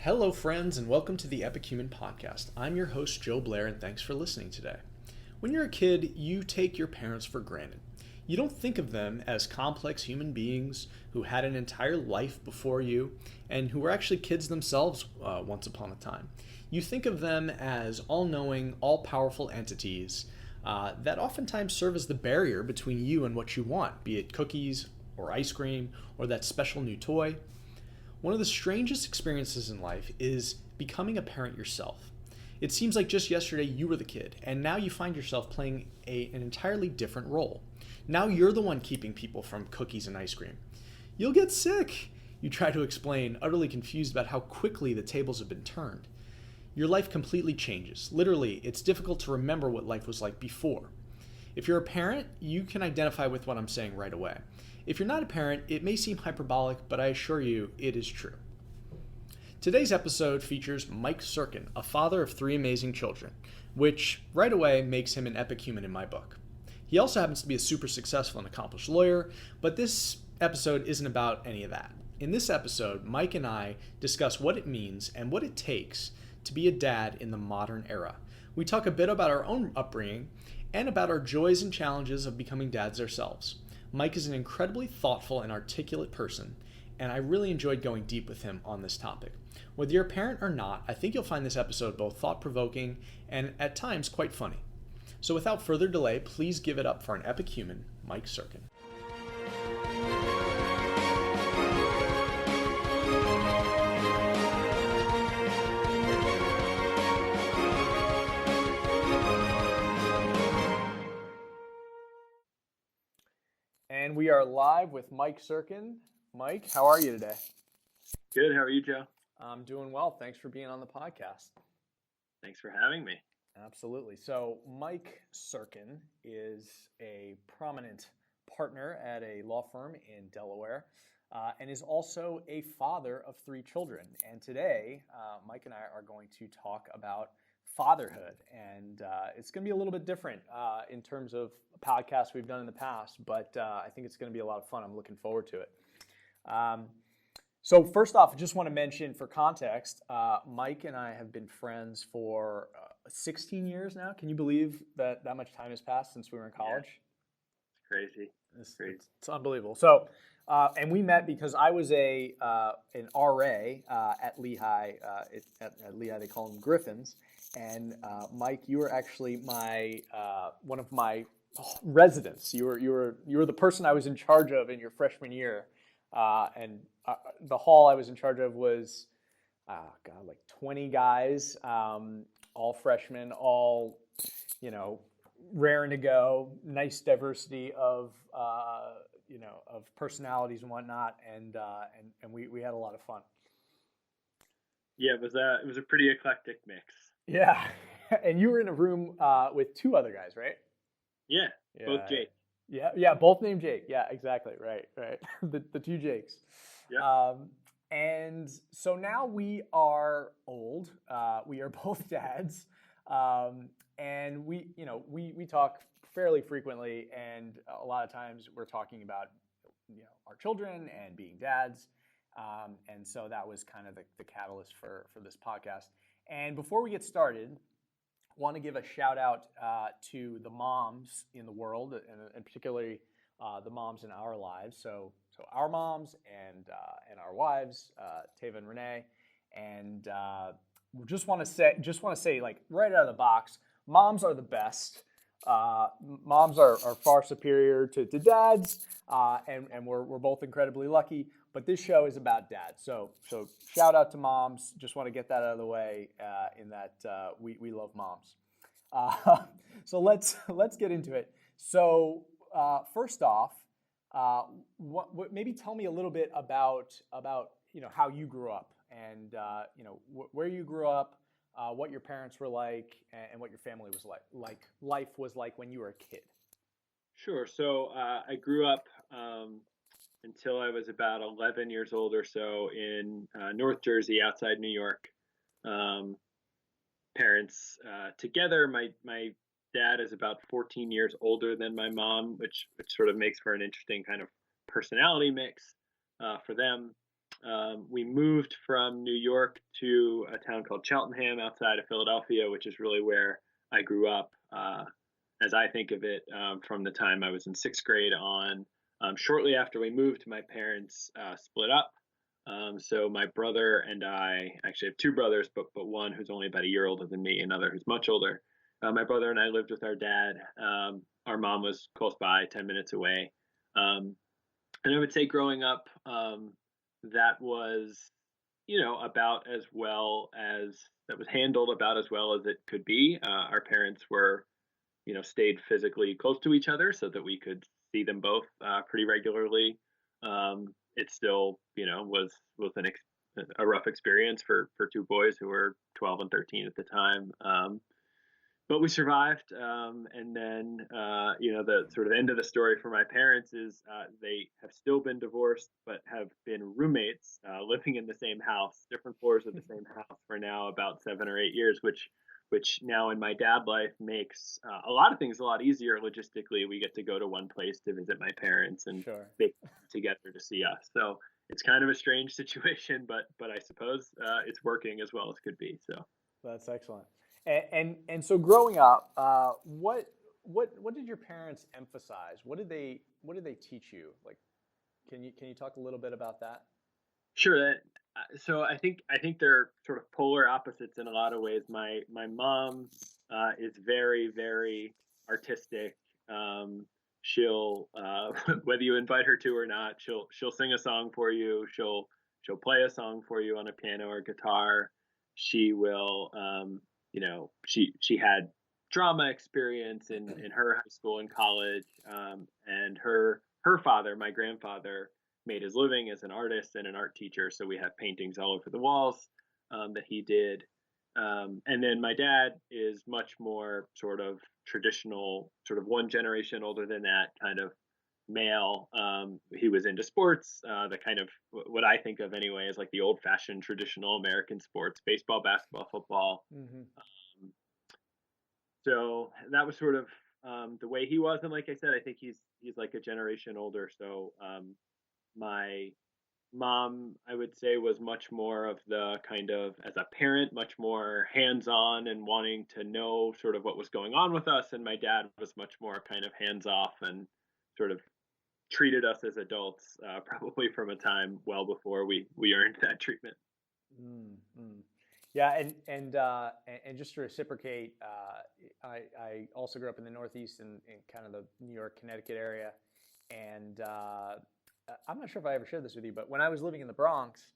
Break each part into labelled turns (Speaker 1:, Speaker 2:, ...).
Speaker 1: Hello, friends, and welcome to the Epic Human Podcast. I'm your host, Joe Blair, and thanks for listening today. When you're a kid, you take your parents for granted. You don't think of them as complex human beings who had an entire life before you and who were actually kids themselves once upon a time. You think of them as all-knowing, all-powerful entities that oftentimes serve as the barrier between you and what you want, be it cookies or ice cream or that special new toy. One of the strangest experiences in life is becoming a parent yourself. It seems like just yesterday you were the kid, and now you find yourself playing an entirely different role. Now you're the one keeping people from cookies and ice cream. You'll get sick, you try to explain, utterly confused about how quickly the tables have been turned. Your life completely changes. Literally, it's difficult to remember what life was like before. If you're a parent, you can identify with what I'm saying right away. If you're not a parent, it may seem hyperbolic, but I assure you it is true. Today's episode features Mike Sirkin, a father of 3 amazing children, which right away makes him an epic human in my book. He also happens to be a super successful and accomplished lawyer, but this episode isn't about any of that. In this episode, Mike and I discuss what it means and what it takes to be a dad in the modern era. We talk a bit about our own upbringing and about our joys and challenges of becoming dads ourselves. Mike is an incredibly thoughtful and articulate person, and I really enjoyed going deep with him on this topic. Whether you're a parent or not, I think you'll find this episode both thought-provoking and at times quite funny. So without further delay, please give it up for an epic human, Mike Sirkin. And we are live with Mike Sirkin. Mike, how are you today?
Speaker 2: Good. How are you, Joe?
Speaker 1: I'm doing well. Thanks for being on the podcast.
Speaker 2: Thanks for having me.
Speaker 1: Absolutely. So Mike Sirkin is a prominent partner at a law firm in Delaware and is also a father of 3 children. And today, Mike and I are going to talk about fatherhood. And it's going to be a little bit different in terms of podcasts we've done in the past, but I think it's going to be a lot of fun. I'm looking forward to it. So first off, I just want to mention for context, Mike and I have been friends for 16 years now. Can you believe that much time has passed since we were in college?
Speaker 2: Yeah. It's crazy.
Speaker 1: It's unbelievable. So, and we met because I was an RA at Lehigh. At Lehigh, they call them Griffins. And Mike, you were actually my one of my residents. You were the person I was in charge of in your freshman year. And the hall I was in charge of was, like 20 guys, all freshmen, all, raring to go, nice diversity of, of personalities and whatnot. And we had a lot of fun.
Speaker 2: Yeah, it was a pretty eclectic mix.
Speaker 1: Yeah. And you were in a room with 2 other guys, right?
Speaker 2: Yeah. Both Jake.
Speaker 1: Yeah, both named Jake. Yeah, exactly. Right. the 2 Jakes.
Speaker 2: Yeah.
Speaker 1: And so now we are old. We are both dads, and we talk fairly frequently. And a lot of times we're talking about our children and being dads. And so that was kind of the catalyst for this podcast. And before we get started, want to give a shout out to the moms in the world, and particularly the moms in our lives. So our moms and our wives, Tava and Renee, and we just want to say like right out of the box, moms are the best. Moms are far superior to dads, and we're both incredibly lucky. But this show is about dads, so shout out to moms. Just want to get that out of the way. In that we love moms. So let's get into it. So first off, maybe tell me a little bit about how you grew up and where you grew up, what your parents were like, and what your family was like life was like when you were a kid.
Speaker 2: Sure. So I grew up until I was about 11 years old or so in North Jersey, outside New York. Parents together. My dad is about 14 years older than my mom, which sort of makes for an interesting kind of personality mix for them. We moved from New York to a town called Cheltenham outside of Philadelphia, which is really where I grew up, as I think of it, from the time I was in sixth grade on. Shortly after we moved, my parents split up. So my brother and I actually have two brothers, but one who's only about a year older than me, another who's much older. My brother and I lived with our dad. Our mom was close by, 10 minutes away. Um, and I would say growing up, that was, about as well as that was handled about as well as it could be. Our parents were, stayed physically close to each other so that we could see them both pretty regularly. It still, was a rough experience for two boys who were 12 and 13 at the time. But we survived. And then, the sort of end of the story for my parents is they have still been divorced, but have been roommates, living in the same house, different floors of the same house for now about 7 or 8 years, which now in my dad life makes a lot of things a lot easier logistically. We get to go to one place to visit my parents, and
Speaker 1: Sure.
Speaker 2: they come together to see us. So it's kind of a strange situation, but I suppose it's working as well as could be. So.
Speaker 1: That's excellent. And so growing up, what did your parents emphasize? What did they teach you? Like, can you talk a little bit about that?
Speaker 2: Sure. So I think they're sort of polar opposites in a lot of ways. My mom is very very artistic. Um, she'll whether you invite her to or not, she'll sing a song for you. She'll play a song for you on a piano or guitar. She will she had drama experience in her high school and college. And her father, my grandfather, made his living as an artist and an art teacher. So we have paintings all over the walls that he did. And then my dad is much more sort of traditional, sort of one generation older than that kind of male. He was into sports, the kind of what I think of anyway as like the old fashioned traditional American sports: baseball, basketball, football.
Speaker 1: Hmm.
Speaker 2: Um, so that was sort of the way he was. And like I said, I think he's like a generation older. So my mom, I would say, was much more of the kind of, as a parent, much more hands-on and wanting to know sort of what was going on with us, and my dad was much more kind of hands-off and sort of treated us as adults, probably from a time well before we earned that treatment.
Speaker 1: Mm-hmm. Yeah, and just to reciprocate, I also grew up in the Northeast in kind of the New York, Connecticut area, and I'm not sure if I ever shared this with you, but when I was living in the Bronx,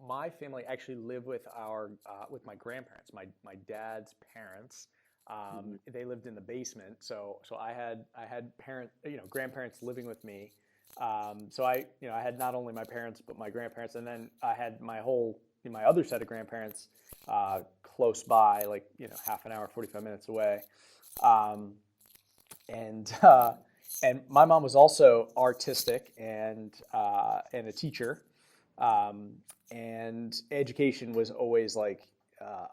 Speaker 1: my family actually lived with our with my grandparents, my dad's parents.
Speaker 2: Hmm.
Speaker 1: They lived in the basement, so I had grandparents living with me. So I had not only my parents but my grandparents, and then I had my other set of grandparents close by, like half an hour, 45 minutes away. Um, and and my mom was also artistic and a teacher, um, and education was always like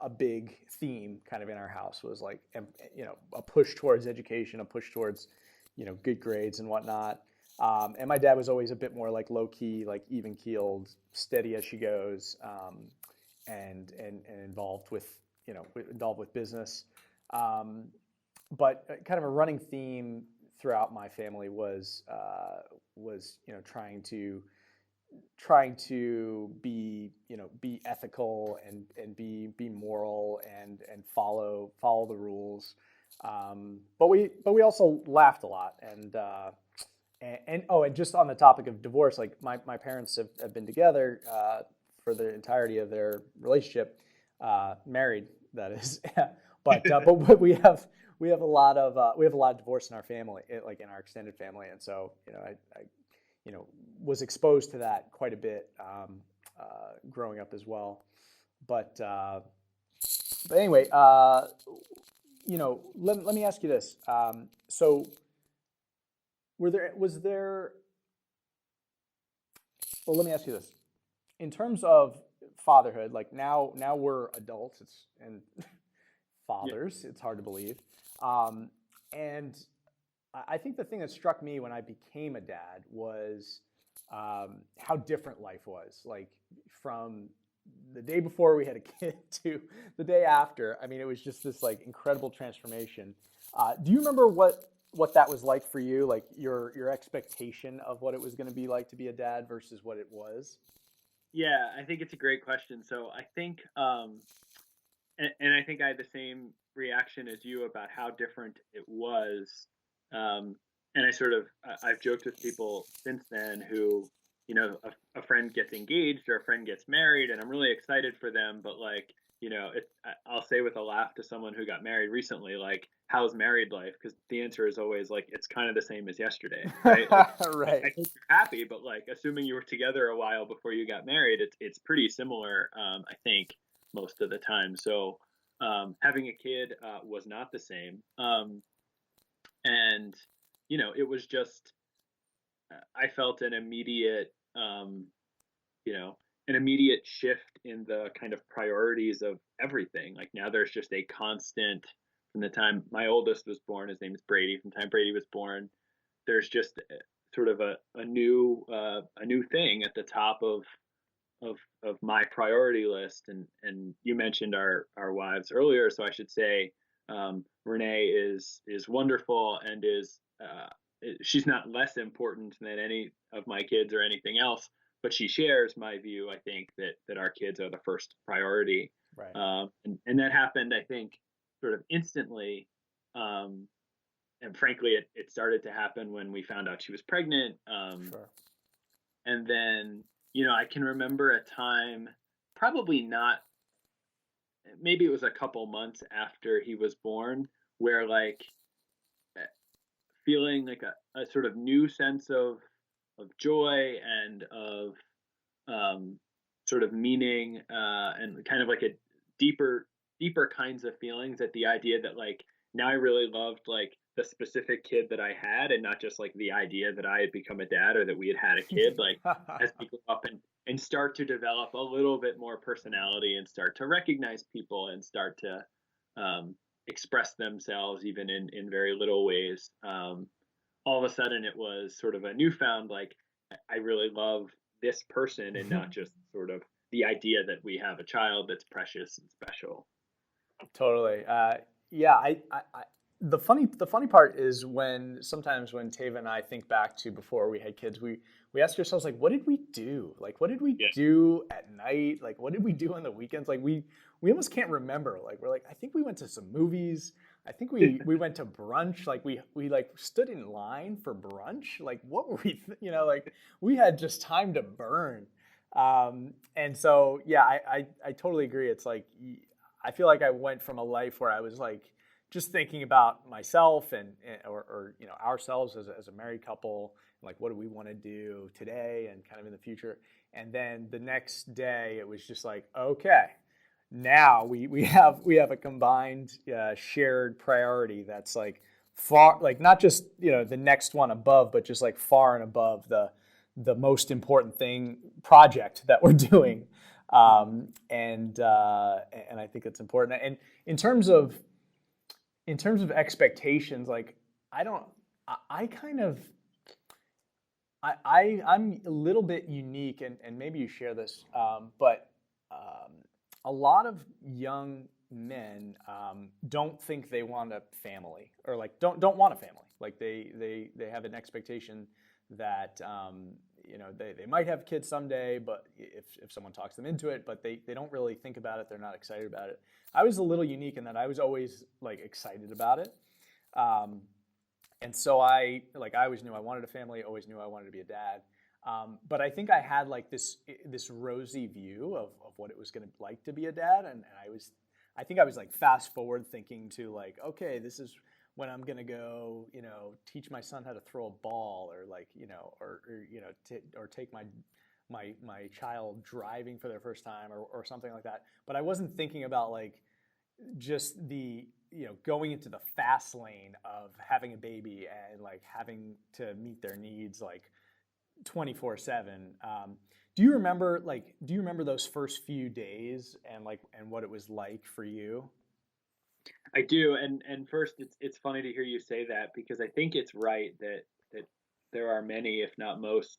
Speaker 1: a big theme kind of in our house. Was like a push towards education, a push towards good grades and whatnot. And my dad was always a bit more like low key, like even keeled, steady as she goes, and involved with business. Um, but kind of a running theme throughout my family was trying to be ethical and be moral and follow the rules. But we also laughed a lot and just on the topic of divorce, like my parents have been together for the entirety of their relationship, married that is, but we have a lot of divorce in our family, like in our extended family, and so I was exposed to that quite a bit growing up as well. But anyway, let me ask you this. So were there was there well, let me ask you this. In terms of fatherhood, like now we're adults, and
Speaker 2: Yeah.
Speaker 1: fathers, it's hard to believe. And I think the thing that struck me when I became a dad was how different life was, like from the day before we had a kid to the day after. I mean, it was just this like incredible transformation. Do you remember what that was like for you? Like your expectation of what it was going to be like to be a dad versus what it was?
Speaker 2: Yeah, I think it's a great question. So I think, and I think I had the same reaction as you about how different it was. Um, and I've joked with people since then who, a friend gets engaged or a friend gets married, and I'm really excited for them. But like, I'll say with a laugh to someone who got married recently, like, how's married life? Because the answer is always like, it's kind of the same as yesterday, right? Like, I
Speaker 1: Right.
Speaker 2: think you're happy, but like, assuming you were together a while before you got married, it's pretty similar. I think most of the time. So having a kid was not the same. And it was just I felt you know, an immediate shift in the kind of priorities of everything. Like now there's just a constant from the time my oldest was born. His name is Brady. From the time Brady was born, there's just sort of a new thing at the top of my priority list. And you mentioned our wives earlier, so I should say Renee is wonderful and is she's not less important than any of my kids or anything else, but she shares my view. I think that our kids are the first priority,
Speaker 1: Right.
Speaker 2: and that happened, I think, sort of instantly. And frankly, it started to happen when we found out she was pregnant.
Speaker 1: Sure.
Speaker 2: And then, I can remember a time, probably not, maybe it was a couple months after he was born, where like eh, feeling like a sort of new sense of joy and of sort of meaning and kind of like a deeper deeper kinds of feelings at the idea that like now I really loved like the specific kid that I had and not just like the idea that I had become a dad or that we had a kid. Like as people up and start to develop a little bit more personality and start to recognize people and start to express themselves even in very little ways. All of a sudden it was sort of a newfound like I really love this person and not just sort of the idea that we have a child that's precious and special.
Speaker 1: Totally. Yeah. The funny part is when sometimes when Tava and I think back to before we had kids, we ask ourselves like, what did we do? Like, what did we
Speaker 2: Yeah.
Speaker 1: do at night? Like, what did we do on the weekends? Like, we almost can't remember. Like, we're like, I think we went to some movies. I think we went to brunch. Like, we like stood in line for brunch. Like, what were we? Like we had just time to burn. And so, yeah, I totally agree. It's like I feel like I went from a life where I was like just thinking about myself or ourselves as a married couple, like what do we want to do today and kind of in the future. And then the next day it was just like, okay, now we have a combined shared priority that's like far, like not just the next one above, but just like far and above the most important thing project that we're doing. And I think it's important. And in terms of expectations, like I don't, I kind of, I'm a little bit unique, and maybe you share this, but um, a lot of young men don't think they want a family, or like don't want a family. Like they have an expectation that they might have kids someday, but if someone talks them into it, but they don't really think about it. They're not excited about it. I was a little unique in that I was always like excited about it. Um, and so I always knew I wanted a family, always knew I wanted to be a dad. But I think I had like this rosy view of what it was going to like to be a dad, and I think I was like fast forward thinking to like, okay, this is when I'm going to go, teach my son how to throw a ball, or like, or take my child driving for their first time, or something like that. But I wasn't thinking about like just the going into the fast lane of having a baby and like having to meet their needs like 24/7. Do you remember those first few days and like and what it was like for you?
Speaker 2: I do, and first, it's funny to hear you say that because I think it's right that there are many, if not most,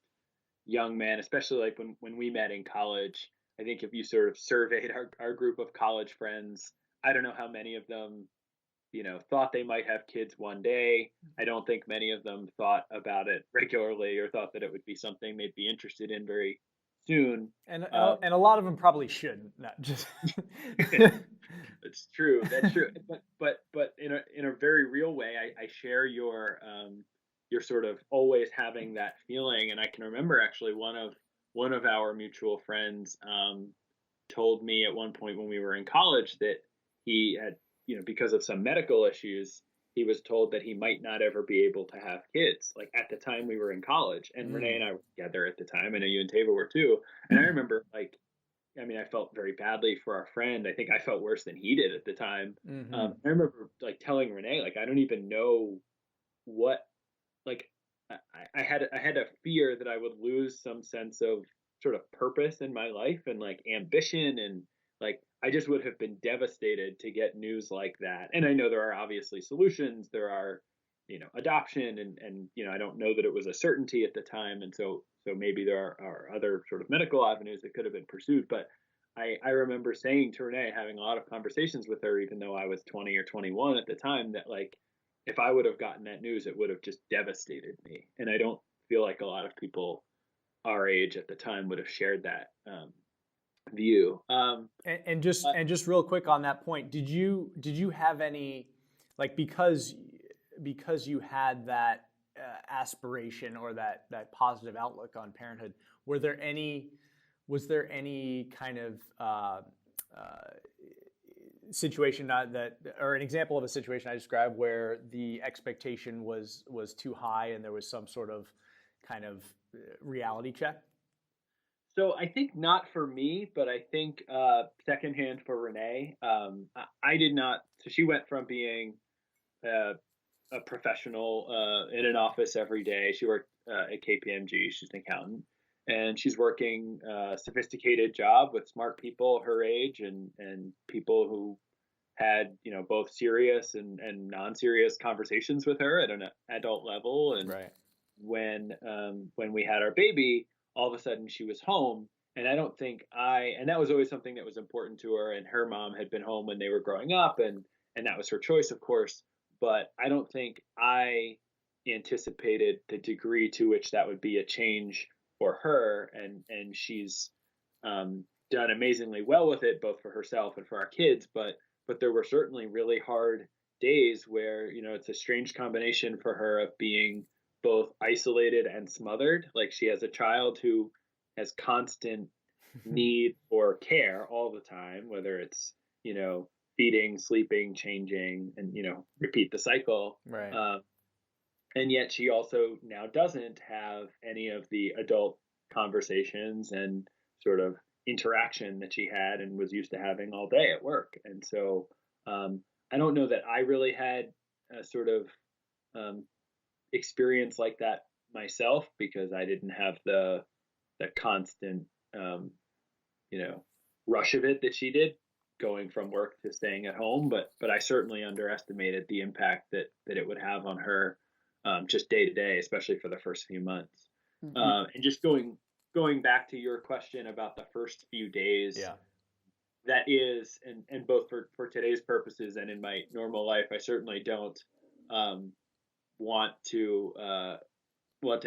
Speaker 2: young men, especially like when we met in college. I think if you sort of surveyed our group of college friends, I don't know how many of them, thought they might have kids one day. I don't think many of them thought about it regularly or thought that it would be something they'd be interested in very soon.
Speaker 3: And
Speaker 2: Um,
Speaker 3: and a lot of them probably shouldn't. Not just.
Speaker 2: it's true. That's true. But in a very real way, I share your sort of always having that feeling. And I can remember actually one of our mutual friends told me at one point when we were in college that he had, because of some medical issues, he was told that he might not ever be able to have kids. Like at the time we were in college, and Renee and I were together at the time. I know you and Tava were too. And I remember, like, I mean, I felt very badly for our friend. I think I felt worse than he did at the time. I remember like telling Renee, like, I don't even know what, like, I had a fear that I would lose some sense of sort of purpose in my life and like ambition, and like I just would have been devastated to get news like that. And I know there are obviously solutions. There are, adoption, and I don't know that it was a certainty at the time, and so maybe there are other sort of medical avenues that could have been pursued. But I remember saying to Renee, having a lot of conversations with her, even though I was 20 or 21 at the time, that like if I would have gotten that news, it would have just devastated me. And I don't feel like a lot of people our age at the time would have shared that view.
Speaker 3: And just real quick on that point, did you have any, like, because you had that aspiration or that positive outlook on parenthood, was there any kind of situation that, or an example of a situation I described where the expectation was too high and there was some sort of kind of reality check?
Speaker 2: So I think not for me, but I think secondhand for Renee. I did not. So she went from being uh, a professional in an office every day. She worked at KPMG. She's an accountant, and she's working a sophisticated job with smart people her age, and people who had, both serious and non-serious conversations with her at an adult level. And
Speaker 3: Right.
Speaker 2: when we had our baby, all of a sudden she was home. And I don't think and that was always something that was important to her. And her mom had been home when they were growing up, and that was her choice, of course. But I don't think I anticipated the degree to which that would be a change for her. And she's done amazingly well with it, both for herself and for our kids. But there were certainly really hard days where, it's a strange combination for her of being both isolated and smothered. Like she has a child who has constant need for care all the time, whether it's, feeding, sleeping, changing, and, repeat the cycle.
Speaker 3: Right.
Speaker 2: And yet she also now doesn't have any of the adult conversations and sort of interaction that she had and was used to having all day at work. And so I don't know that I really had a sort of um, experience like that myself, because I didn't have the constant um, rush of it that she did, going from work to staying at home. But I certainly underestimated the impact that it would have on her, just day to day, especially for the first few months. And just going back to your question about the first few days,
Speaker 3: Yeah.
Speaker 2: that is, and both for today's purposes and in my normal life, I certainly don't want to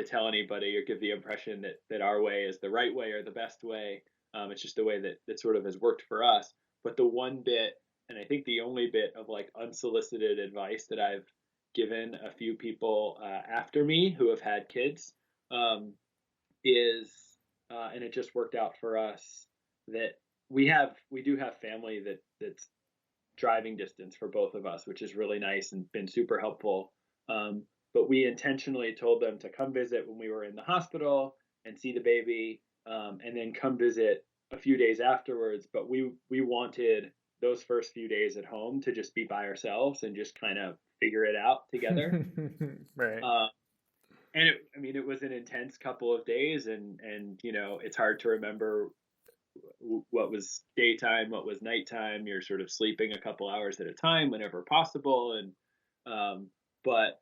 Speaker 2: tell anybody or give the impression that our way is the right way or the best way. It's just the way that sort of has worked for us. But the one bit, and I think the only bit of like unsolicited advice that I've given a few people after me who have had kids, is, and it just worked out for us, that we do have family that's driving distance for both of us, which is really nice and been super helpful. But we intentionally told them to come visit when we were in the hospital and see the baby, and then come visit a few days afterwards. But we wanted those first few days at home to just be by ourselves and just kind of figure it out together.
Speaker 3: Right.
Speaker 2: And it was an intense couple of days, and it's hard to remember what was daytime, what was nighttime. You're sort of sleeping a couple hours at a time whenever possible, and but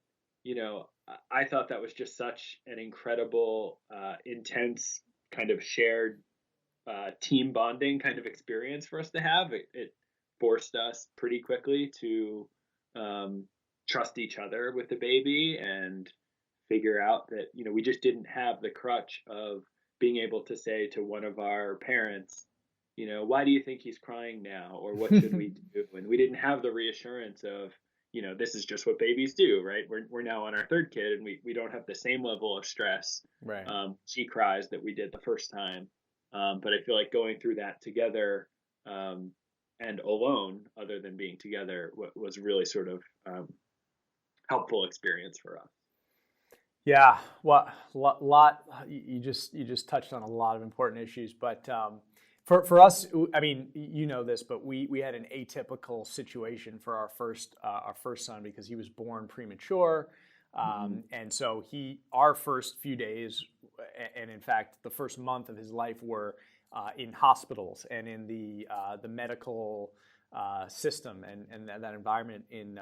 Speaker 2: I thought that was just such an incredible, intense kind of shared team bonding kind of experience for us to have. It forced us pretty quickly to um, trust each other with the baby and figure out that, we just didn't have the crutch of being able to say to one of our parents, why do you think he's crying now, or what should we do? And we didn't have the reassurance of, this is just what babies do, right? We're now on our third kid, and we don't have the same level of stress.
Speaker 3: Right.
Speaker 2: She cries that we did the first time. But I feel like going through that together, and alone, other than being together, was really sort of helpful experience for us.
Speaker 3: Yeah, well, you just touched on a lot of important issues, but for us, I mean, you know this, but we had an atypical situation for our first son because he was born premature, and so our first few days, and in fact the first month of his life, were in hospitals and in the medical system and that environment in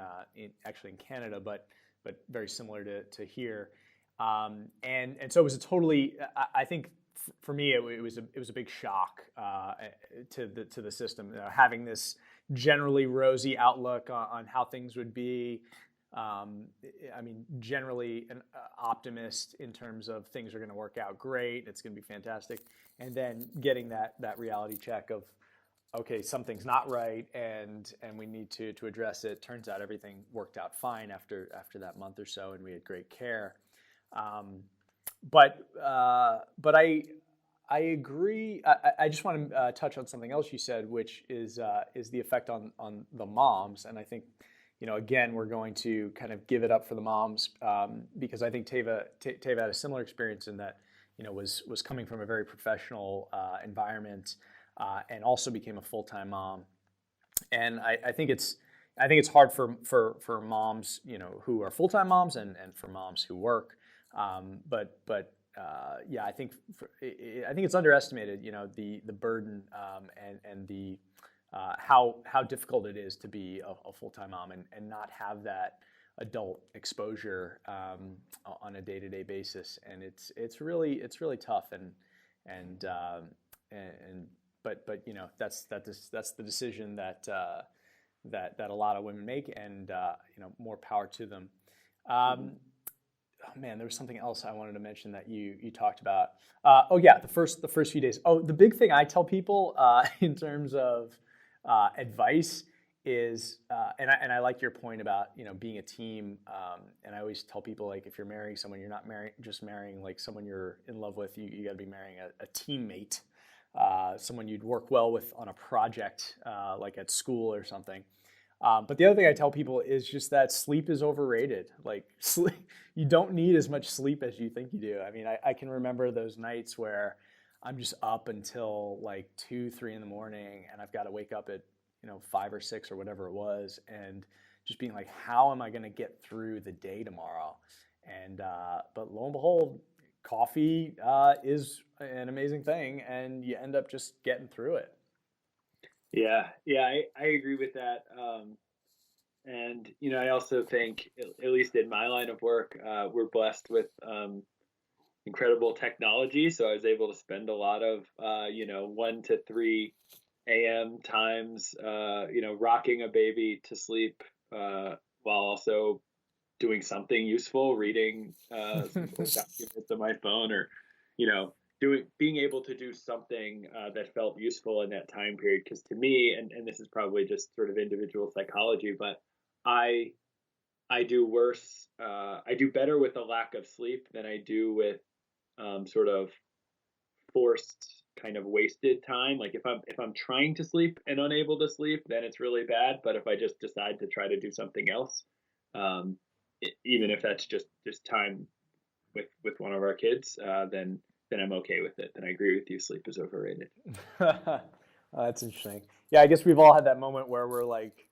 Speaker 3: actually in Canada, but very similar to here. And so it was a totally, I think for me, it was a big shock to the system, having this generally rosy outlook on how things would be. I mean, generally an optimist in terms of things are going to work out great, it's going to be fantastic, and then getting that reality check of, okay, something's not right, and we need to address it. Turns out everything worked out fine after that month or so, and we had great care. But I agree. I just want to touch on something else you said, which is the effect on the moms. And I think, again, we're going to kind of give it up for the moms, because I think Teva had a similar experience in that, was coming from a very professional environment, and also became a full-time mom. And I think it's hard for moms, who are full-time moms, and for moms who work. Yeah, I think it's underestimated, the burden, and the how difficult it is to be a full-time mom and not have that adult exposure on a day-to-day basis, and it's really tough, and but that's the decision that a lot of women make, and more power to them. Oh man, there was something else I wanted to mention that you talked about. Oh yeah, the first few days. Oh, the big thing I tell people in terms of advice is, and I like your point about being a team. And I always tell people, like, if you're marrying someone, you're not just marrying like someone you're in love with. You got to be marrying a teammate, someone you'd work well with on a project, like at school or something. But the other thing I tell people is just that sleep is overrated. Like, you don't need as much sleep as you think you do. I mean, I can remember those nights where I'm just up until like 2, 3 in the morning, and I've got to wake up at 5 or 6 or whatever it was, and just being like, how am I going to get through the day tomorrow? And but lo and behold, coffee is an amazing thing, and you end up just getting through it.
Speaker 2: Yeah, I agree with that. And I also think, at least in my line of work, we're blessed with incredible technology. So I was able to spend a lot of 1 to 3 a.m. times, rocking a baby to sleep, while also doing something useful, reading some documents on my phone, or being able to do something that felt useful in that time period. Because to me, and this is probably just sort of individual psychology, but I do worse. I do better with a lack of sleep than I do with sort of forced, kind of wasted time. Like, if I'm trying to sleep and unable to sleep, then it's really bad. But if I just decide to try to do something else, even if that's just time with one of our kids, then I'm okay with it. Then I agree with you. Sleep is overrated.
Speaker 3: That's interesting. Yeah, I guess we've all had that moment where we're like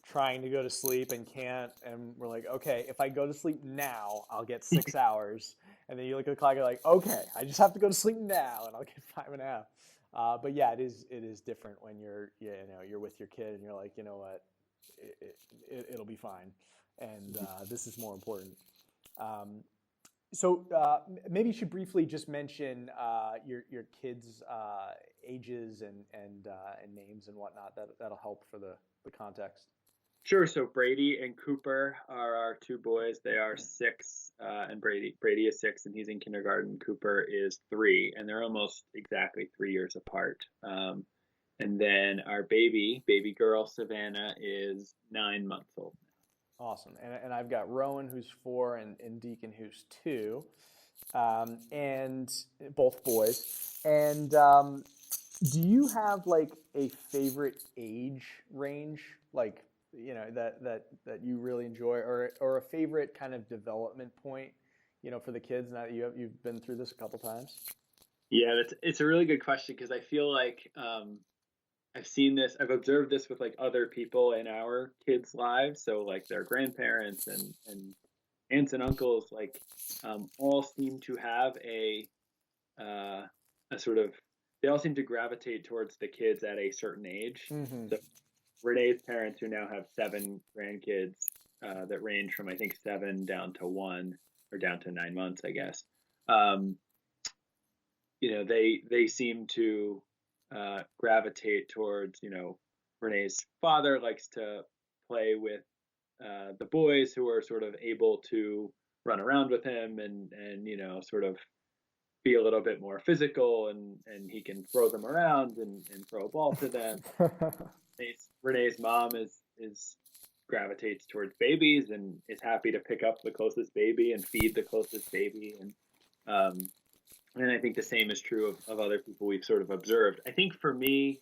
Speaker 3: trying to go to sleep and can't, and we're like, okay, if I go to sleep now, I'll get 6 hours. And then you look at the clock, you're like, okay, I just have to go to sleep now, and I'll get 5.5. But yeah, it is different when you're with your kid, and you're like, you know what, it'll be fine, and this is more important. Maybe you should briefly just mention your kids' ages and names and whatnot. That'll help for the context.
Speaker 2: Sure. So Brady and Cooper are our two boys. They are 6, and Brady is 6, and he's in kindergarten. Cooper is 3, and they're almost exactly 3 years apart. And then our baby girl Savannah is 9 months old.
Speaker 3: Awesome. And I've got Rowan, who's 4, and Deacon, who's 2, and both boys. And do you have like a favorite age range, like, you know, that you really enjoy, or a favorite kind of development point, you know, for the kids? Now that you've been through this a couple times.
Speaker 2: Yeah, it's a really good question, because I feel like I've observed this with like other people in our kids' lives. So like their grandparents and aunts and uncles, like all seem to have a sort of, they all seem to gravitate towards the kids at a certain age.
Speaker 3: Mm-hmm.
Speaker 2: So Renee's parents, who now have 7 grandkids that range from I think 7 down to 1, or down to 9 months, I guess. You know, they seem to gravitate towards, you know, Renee's father likes to play with the boys who are sort of able to run around with him and you know, sort of be a little bit more physical, and he can throw them around and throw a ball to them. Renee's mom is gravitates towards babies and is happy to pick up the closest baby and feed the closest baby, and I think the same is true of other people we've sort of observed. I think for me,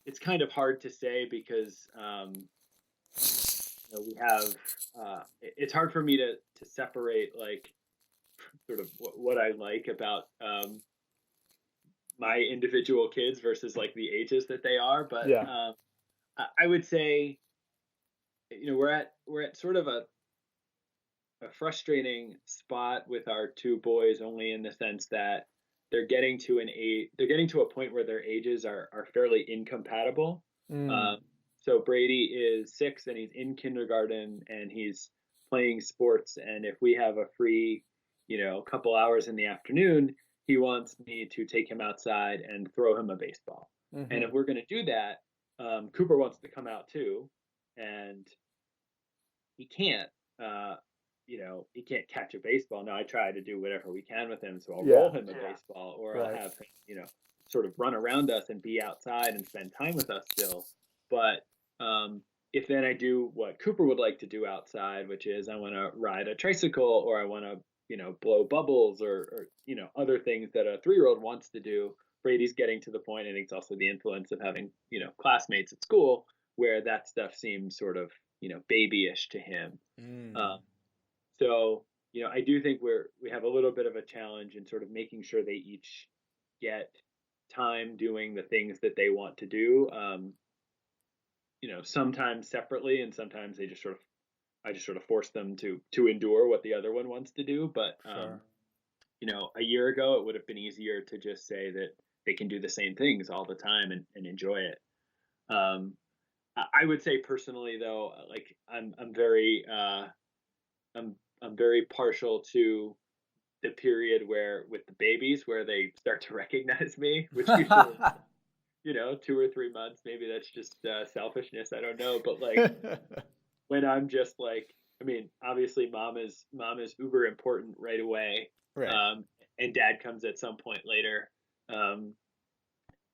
Speaker 2: it's kind of hard to say, because you know, we have it's hard for me to separate like sort of what I like about my individual kids versus like the ages that they are. But
Speaker 3: Yeah.
Speaker 2: I would say, you know, we're at sort of a frustrating spot with our two boys, only in the sense that they're getting to a point where their ages are fairly incompatible.
Speaker 3: Mm.
Speaker 2: So Brady is 6 and he's in kindergarten and he's playing sports, and if we have a free, you know, couple hours in the afternoon, he wants me to take him outside and throw him a baseball.
Speaker 3: Mm-hmm.
Speaker 2: And if we're going to do that, Cooper wants to come out too, and he can't. You know, he can't catch a baseball. Now I try to do whatever we can with him, so I'll roll him a baseball, or I'll have him, you know, sort of run around us and be outside and spend time with us still. But if then I do what Cooper would like to do outside, which is I want to ride a tricycle, or I want to, you know, blow bubbles, or you know, other things that a 3-year-old wants to do. Brady's getting to the point, I think it's also the influence of having, you know, classmates at school, where that stuff seems sort of, you know, babyish to him. So, you know, I do think we have a little bit of a challenge in sort of making sure they each get time doing the things that they want to do. You know, sometimes separately, and sometimes I just sort of force them to endure what the other one wants to do. But you know, a year ago it would have been easier to just say that they can do the same things all the time and enjoy it. I would say personally, though, like I'm very I'm very partial to the period where, with the babies, where they start to recognize me, which usually, you know, 2 or 3 months. Maybe that's just selfishness. I don't know. But like when I'm just like, I mean, obviously mom is uber important right away.
Speaker 3: Right.
Speaker 2: And dad comes at some point later.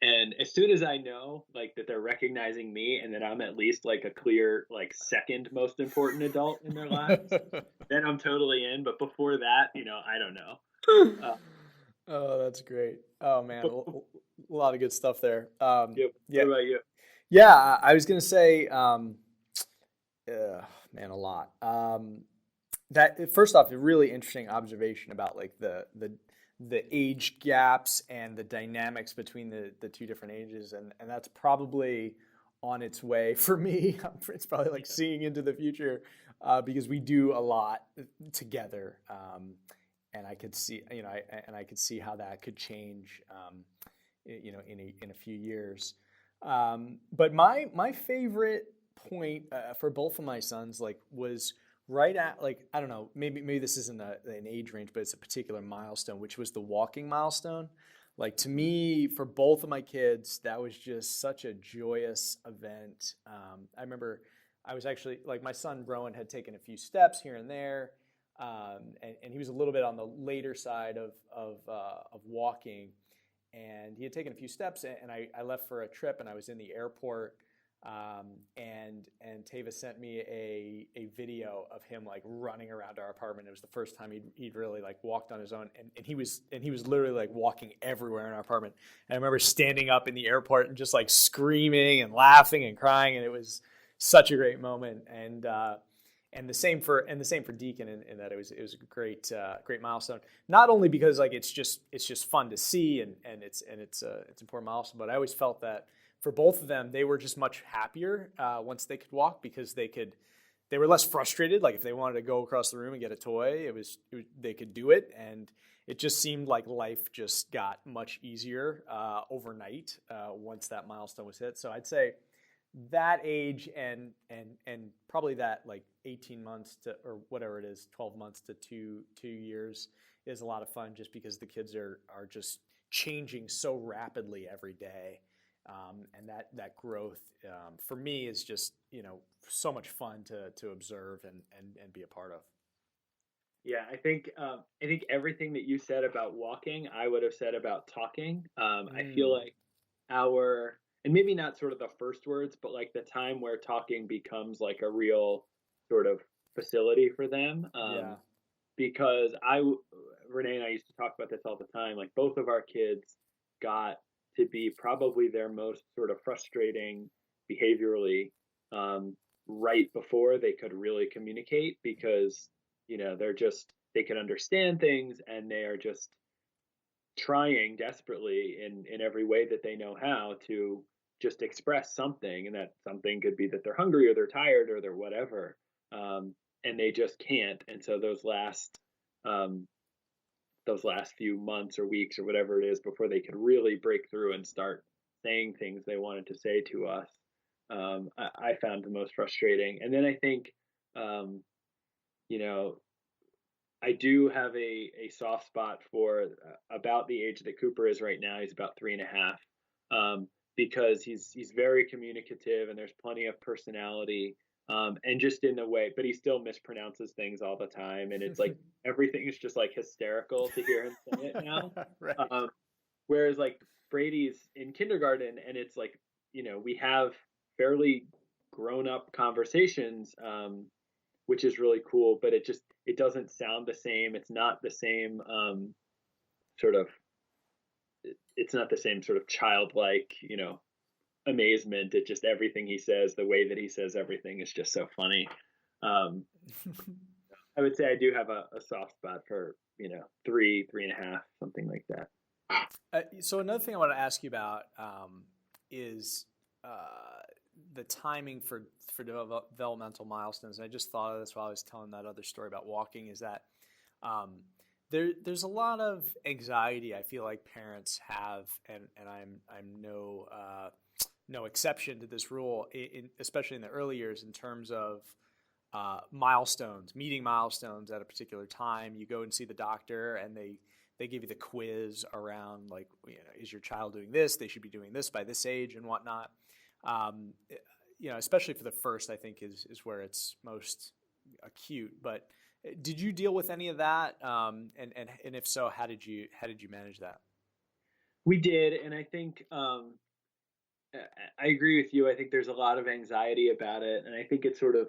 Speaker 2: And as soon as I know like that they're recognizing me, and that I'm at least like a clear like second most important adult in their lives, then I'm totally in. But before that, you know, I don't know.
Speaker 3: Oh, that's great. Oh man, a lot of good stuff there.
Speaker 2: Yeah.
Speaker 3: Yeah.
Speaker 2: What about you?
Speaker 3: Yeah, I was gonna say, man, a lot. That first off, a really interesting observation about like the age gaps and the dynamics between the two different ages, and that's probably on its way for me. It's probably like seeing into the future, because we do a lot together, and I could see, you know, I could see how that could change, you know, in a few years. But my favorite point for both of my sons, like, was right at, like, I don't know, maybe this isn't an age range, but it's a particular milestone, which was the walking milestone. Like, to me, for both of my kids, that was just such a joyous event. I remember I was actually, like, my son Rowan had taken a few steps here and there, and he was a little bit on the later side of walking, and he had taken a few steps, and I left for a trip, and I was in the airport, and Tava sent me a video of him like running around our apartment. It was the first time he'd really like walked on his own, and he was literally like walking everywhere in our apartment. And I remember standing up in the airport and just like screaming and laughing and crying, and it was such a great moment. And the same for Deacon, in that it was a great milestone. Not only because like it's just fun to see, and it's an important milestone, but I always felt that for both of them, they were just much happier once they could walk, because they were less frustrated. Like if they wanted to go across the room and get a toy, they could do it, and it just seemed like life just got much easier overnight once that milestone was hit. So I'd say that age and probably that like 18 months to, or whatever it is, 12 months to 2 years is a lot of fun, just because the kids are just changing so rapidly every day. And that growth for me is just, so much fun to observe and be a part of.
Speaker 2: Yeah, I think everything that you said about walking, I would have said about talking. I feel like and maybe not sort of the first words, but like the time where talking becomes like a real sort of facility for them.
Speaker 3: Yeah.
Speaker 2: Because Renee and I used to talk about this all the time. Like both of our kids got to be probably their most sort of frustrating behaviorally right before they could really communicate, because they can understand things, and they are just trying desperately in every way that they know how to just express something, and that something could be that they're hungry or they're tired or they're whatever, and they just can't. And so um, those last few months or weeks or whatever it is before they could really break through and start saying things they wanted to say to us, I found the most frustrating. And then I think, you know, I do have a soft spot for about the age that Cooper is right now. He's about 3.5, because he's very communicative, and there's plenty of personality, and just in the way, but he still mispronounces things all the time, and it's like everything is just like hysterical to hear him say it now.
Speaker 3: Right.
Speaker 2: Whereas like Brady's in kindergarten, and it's like, we have fairly grown up conversations, which is really cool, but it doesn't sound the same. It's not the same sort of it's not the same sort of childlike, amazement at just everything he says. The way that he says everything is just so funny. Um, I would say I do have a soft spot for, 3.5, something like that.
Speaker 3: So another thing I want to ask you about is the timing for developmental milestones. And I just thought of this while I was telling that other story about walking. Is that there's a lot of anxiety I feel like parents have, and I'm no exception to this rule, especially in the early years, in terms of meeting milestones at a particular time. You go and see the doctor, and they give you the quiz around, like, is your child doing this? They should be doing this by this age and whatnot. Especially for the first, I think is where it's most acute. But did you deal with any of that? And if so, how did you manage that?
Speaker 2: We did, and I think I agree with you. I think there's a lot of anxiety about it, and I think it's sort of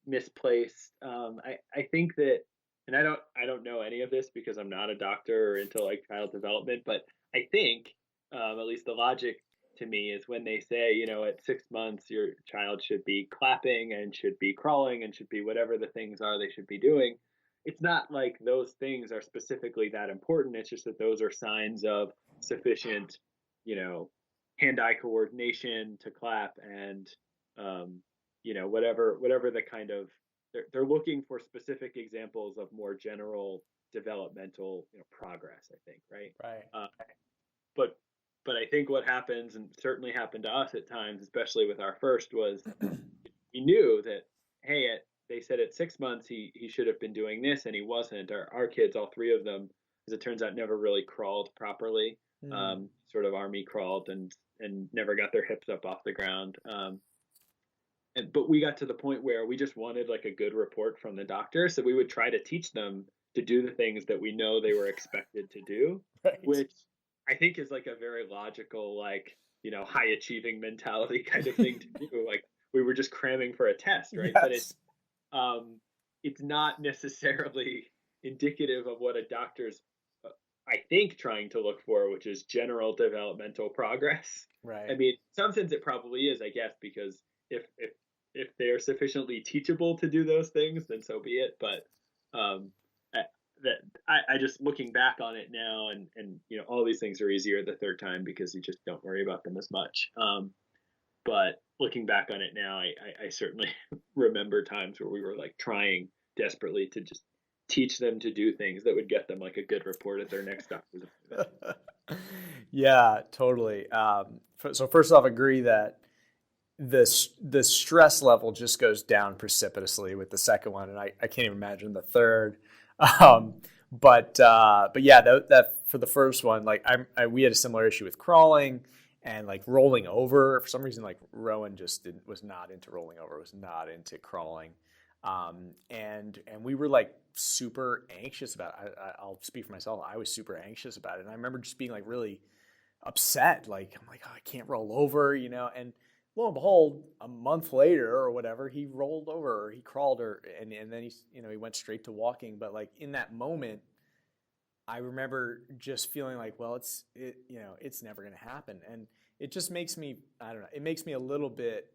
Speaker 2: misplaced. I think that, and I don't know any of this because I'm not a doctor or into like child development, but I think at least the logic to me is when they say, at 6 months your child should be clapping and should be crawling and should be whatever the things are they should be doing. It's not like those things are specifically that important. It's just that those are signs of sufficient, hand-eye coordination to clap, and whatever the kind of, they're looking for specific examples of more general developmental progress, I think, right?
Speaker 3: Right.
Speaker 2: But I think what happens, and certainly happened to us at times, especially with our first, was we knew that, hey, they said at 6 months he should have been doing this and he wasn't. Our kids, all three of them, as it turns out, never really crawled properly.
Speaker 3: Mm.
Speaker 2: Sort of army crawled and never got their hips up off the ground. But we got to the point where we just wanted like a good report from the doctor, so we would try to teach them to do the things that we know they were expected to do,
Speaker 3: Right.
Speaker 2: which I think is like a very logical, like, high achieving mentality kind of thing to do. Like we were just cramming for a test, right? But
Speaker 3: Yes.
Speaker 2: it's not necessarily indicative of what a doctor's, I think, trying to look for, which is general developmental progress.
Speaker 3: Right.
Speaker 2: I mean, in some sense, it probably is, I guess, because if they are sufficiently teachable to do those things, then so be it. But um, I just looking back on it now, and all these things are easier the third time because you just don't worry about them as much. But looking back on it now, I certainly remember times where we were like trying desperately to just teach them to do things that would get them like a good report at their next doctor's appointment.
Speaker 3: Yeah, totally. So first off, agree that the stress level just goes down precipitously with the second one, and I can't even imagine the third. Um, but yeah, that for the first one, like we had a similar issue with crawling and like rolling over. For some reason, like Rowan just was not into rolling over, was not into crawling. And we were like super anxious about it. I'll speak for myself. I was super anxious about it. And I remember just being like really upset. Like, I'm like, oh, I can't roll over, and lo and behold, a month later or whatever, he rolled over or he crawled and then he went straight to walking. But like in that moment, I remember just feeling like, well, it's never going to happen. And it just makes me, I don't know, it makes me a little bit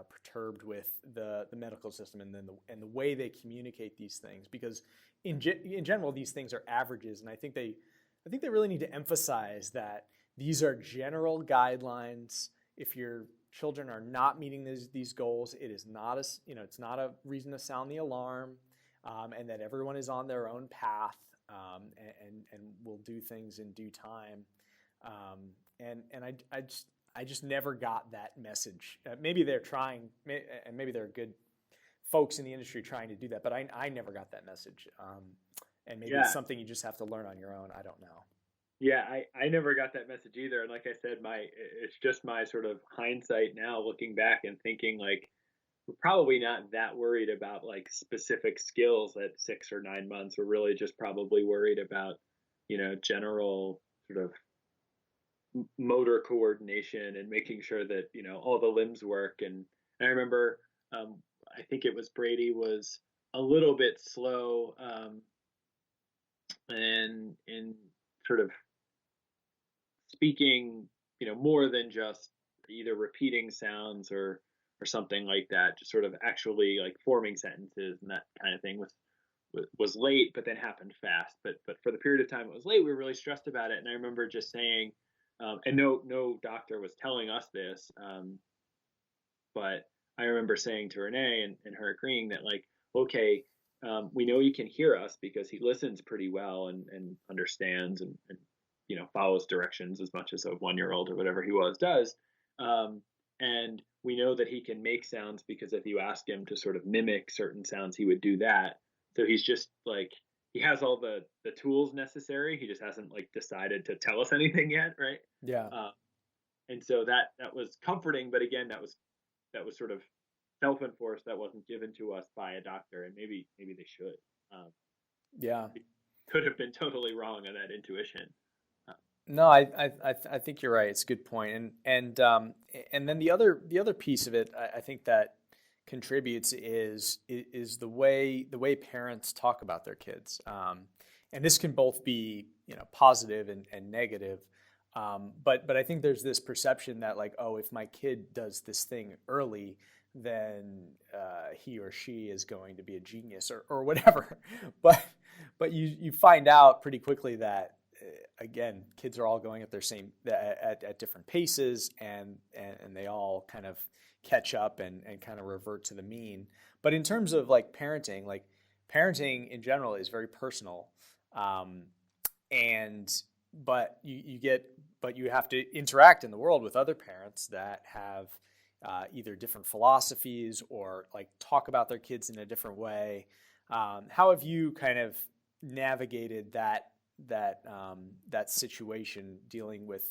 Speaker 3: perturbed with the medical system and then the way they communicate these things, because in general, these things are averages. And I think they really need to emphasize that these are general guidelines. If your children are not meeting these goals, it is not it's not a reason to sound the alarm, and that everyone is on their own path, and will do things in due time. And I just never got that message. Maybe they're trying, and maybe there are good folks in the industry trying to do that, but I never got that message. And maybe it's something you just have to learn on your own. I don't know.
Speaker 2: Yeah, I never got that message either. And like I said, it's just my sort of hindsight now, looking back and thinking like we're probably not that worried about like specific skills at 6 or 9 months. We're really just probably worried about, general sort of motor coordination and making sure that all the limbs work. And I remember, I think it was Brady was a little bit slow, and in sort of speaking, more than just either repeating sounds or something like that, just sort of actually like forming sentences and that kind of thing was late, but then happened fast. But for the period of time it was late, we were really stressed about it. And I remember just saying, and no doctor was telling us this, but I remember saying to Renee and her agreeing that like, okay, we know you can hear us because he listens pretty well and understands and follows directions as much as a 1-year-old or whatever he was does. And we know that he can make sounds because if you ask him to sort of mimic certain sounds, he would do that. So he's just like, he has all the tools necessary. He just hasn't like decided to tell us anything yet, right?
Speaker 3: Yeah.
Speaker 2: And so that was comforting, but again, that was sort of self-enforced. That wasn't given to us by a doctor, and maybe they should.
Speaker 3: Yeah.
Speaker 2: Could have been totally wrong on that intuition.
Speaker 3: No, I think you're right. It's a good point. And then the other piece of it, I think that contributes is the way parents talk about their kids. And this can both be positive and negative. But I think there's this perception that like, oh, if my kid does this thing early, then he or she is going to be a genius or whatever. But you find out pretty quickly that again, kids are all going at their same at different paces, and they all kind of catch up and kind of revert to the mean. But in terms of like parenting in general is very personal, but you have to interact in the world with other parents that have either different philosophies or like talk about their kids in a different way. How have you kind of navigated that situation, dealing with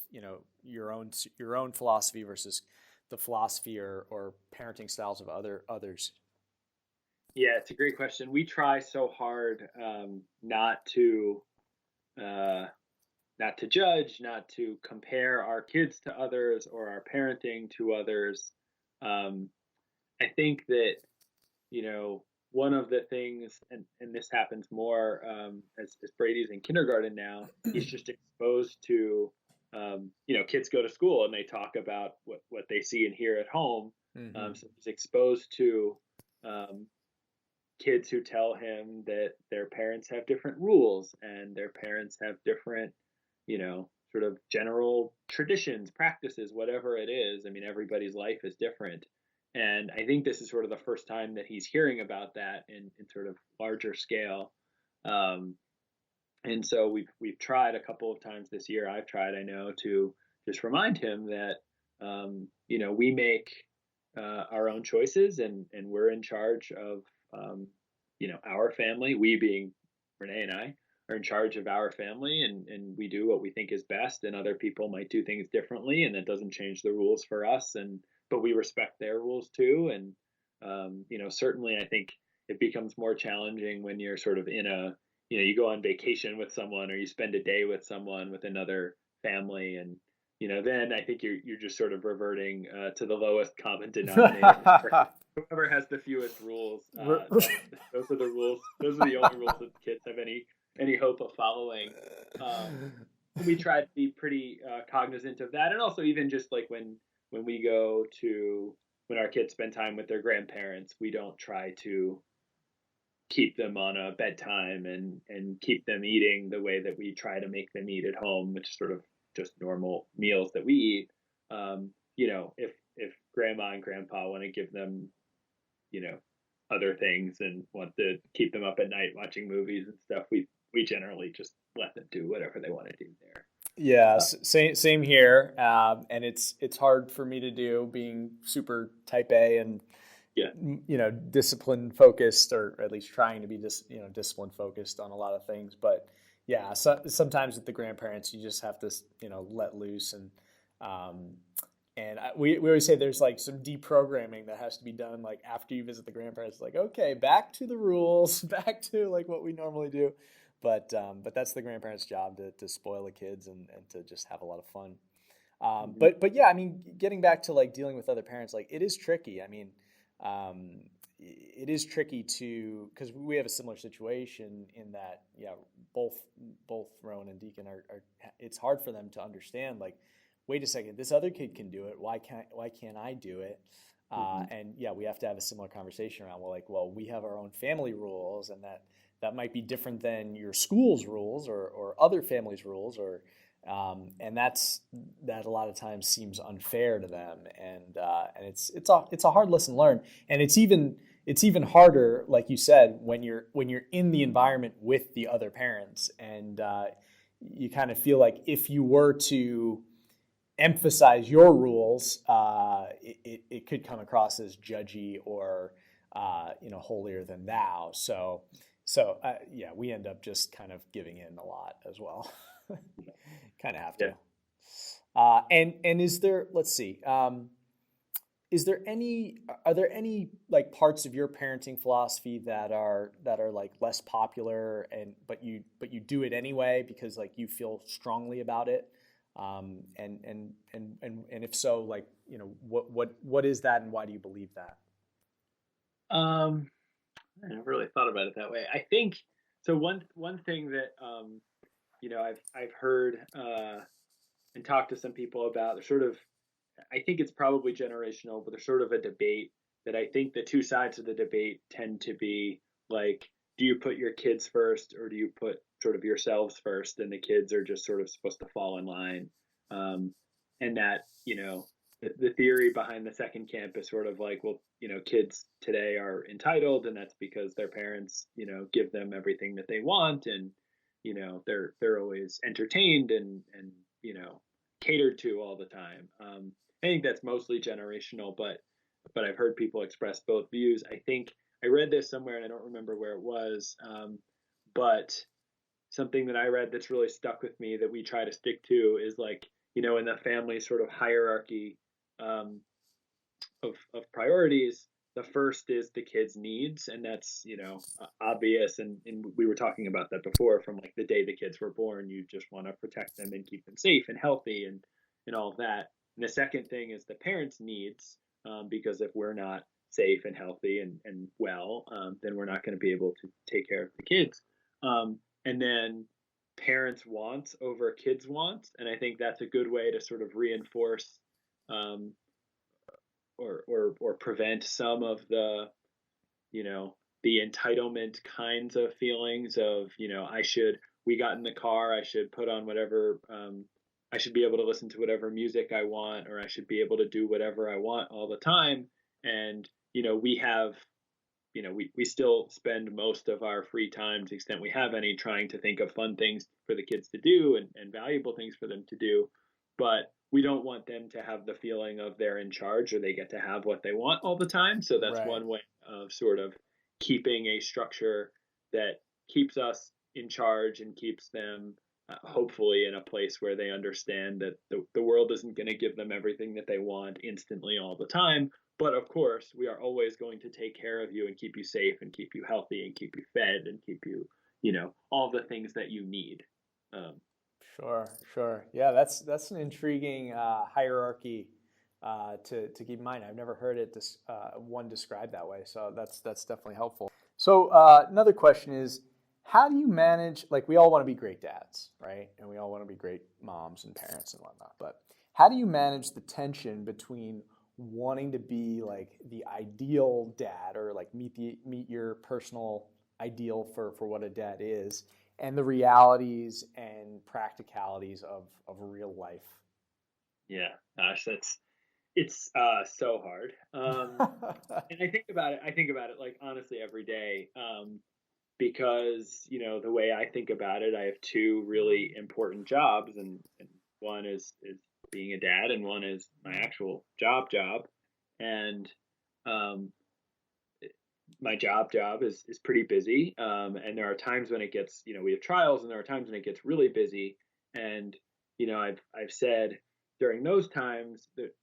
Speaker 3: your own philosophy versus the philosophy or parenting styles of others?
Speaker 2: Yeah, it's a great question. We try so hard not to uh, not to judge, not to compare our kids to others or our parenting to others. Um, I think that, one of the things, and this happens more as Brady's in kindergarten now, he's just exposed to, kids go to school and they talk about what they see and hear at home.
Speaker 3: Mm-hmm.
Speaker 2: So he's exposed to um, kids who tell him that their parents have different rules and their parents have different, sort of general traditions, practices, whatever it is. I mean, everybody's life is different. And I think this is sort of the first time that he's hearing about that in sort of larger scale. Um, and so we've tried a couple of times this year. I've tried, I know, to just remind him that we make our own choices, and we're in charge of our family. We being Renee and I are in charge of our family, and we do what we think is best. And other people might do things differently, and that doesn't change the rules for us. But we respect their rules too. And certainly, I think it becomes more challenging when you're sort of in a you go on vacation with someone or you spend a day with someone with another family, and then I think you're just sort of reverting to the lowest common denominator. Whoever has the fewest rules, those are the rules. Those are the only rules that kids have any hope of following. We try to be pretty cognizant of that, and also even just like when we go to when our kids spend time with their grandparents, we don't try to keep them on a bedtime and keep them eating the way that we try to make them eat at home, which is sort of just normal meals that we eat. If grandma and grandpa want to give them, other things and want to keep them up at night watching movies and stuff, we generally just let them do whatever they want to do there.
Speaker 3: Yeah, same here, and it's hard for me to do, being super type A and
Speaker 2: yeah,
Speaker 3: discipline focused, or at least trying to be discipline focused on a lot of things. But yeah, sometimes with the grandparents, you just have to let loose, um, and we always say there's like some deprogramming that has to be done like after you visit the grandparents. Like, okay, back to the rules, back to like what we normally do. But that's the grandparents' job to spoil the kids and to just have a lot of fun. But yeah, I mean, getting back to like dealing with other parents, like it is tricky. I mean, it is tricky because we have a similar situation in that, both Rowan and Deacon are it's hard for them to understand, like, wait a second, this other kid can do it. Why can't I do it? And yeah, we have to have a similar conversation around, well, we have our own family rules, and that might be different than your school's rules or other families' rules, and that a lot of times seems unfair to them, and it's a hard lesson to learn, and it's even harder, like you said, when you're in the environment with the other parents, and you kind of feel like if you were to emphasize your rules, it could come across as judgy or holier than thou. So yeah, we end up just kind of giving in a lot as well. Kind of have to. And is there? Let's see. Are there any like parts of your parenting philosophy that are like less popular, but you do it anyway because like you feel strongly about it? And if so, like, what is that, and why do you believe that?
Speaker 2: I never really thought about it that way. I think so. One thing that I've heard and talked to some people about. There's sort of, I think it's probably generational, but there's sort of a debate that I think the two sides of the debate tend to be like, do you put your kids first or do you put sort of yourselves first? And the kids are just sort of supposed to fall in line. And that, the theory behind the second camp is sort of like, well, kids today are entitled, and that's because their parents, give them everything that they want, and they're always entertained and catered to all the time. I think that's mostly generational, but I've heard people express both views. I think I read this somewhere, and I don't remember where it was, but something that I read that's really stuck with me that we try to stick to is like, in the family sort of hierarchy, um, of priorities, the first is the kids' needs, and that's obvious. And we were talking about that before. From like the day the kids were born, you just want to protect them and keep them safe and healthy, and all of that. And the second thing is the parents' needs, because if we're not safe and healthy and well, then we're not going to be able to take care of the kids. And then parents' wants over kids' wants, and I think that's a good way to sort of reinforce, um, or prevent some of the entitlement kinds of feelings of, we got in the car, I should put on whatever, I should be able to listen to whatever music I want, or I should be able to do whatever I want all the time. And we have, we still spend most of our free time, to the extent we have any, trying to think of fun things for the kids to do, and valuable things for them to do. But we don't want them to have the feeling of they're in charge, or they get to have what they want all the time. So that's
Speaker 3: Right.
Speaker 2: one way of sort of keeping a structure that keeps us in charge and keeps them, hopefully, in a place where they understand that the world isn't going to give them everything that they want instantly all the time. But of course, we are always going to take care of you and keep you safe and keep you healthy and keep you fed and keep you, all the things that you need. Um,
Speaker 3: Sure, sure. Yeah, that's an intriguing hierarchy to keep in mind. I've never heard it one described that way, so that's definitely helpful. So another question is, how do you manage? Like, we all want to be great dads, right? And we all want to be great moms and parents and whatnot. But how do you manage the tension between wanting to be like the ideal dad, or like meet your personal ideal for what a dad is, and the realities and practicalities of real life?
Speaker 2: yeah, gosh, it's so hard. And I think about it like honestly every day. Because the way I think about it, I have two really important jobs, and one is being a dad, and one is my actual job. And um, my job is pretty busy, and there are times when it gets, we have trials, and there are times when it gets really busy. And I've said during those times that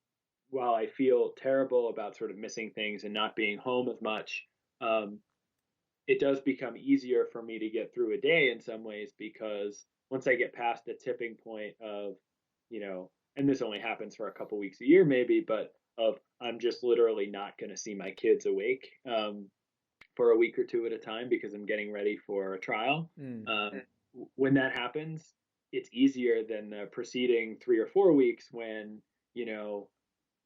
Speaker 2: while I feel terrible about sort of missing things and not being home as much, um, it does become easier for me to get through a day in some ways, because once I get past the tipping point of, and this only happens for a couple weeks a year maybe, but of I'm just literally not going to see my kids awake, for a week or two at a time because I'm getting ready for a trial.
Speaker 3: Mm.
Speaker 2: When that happens, it's easier than the preceding 3 or 4 weeks when,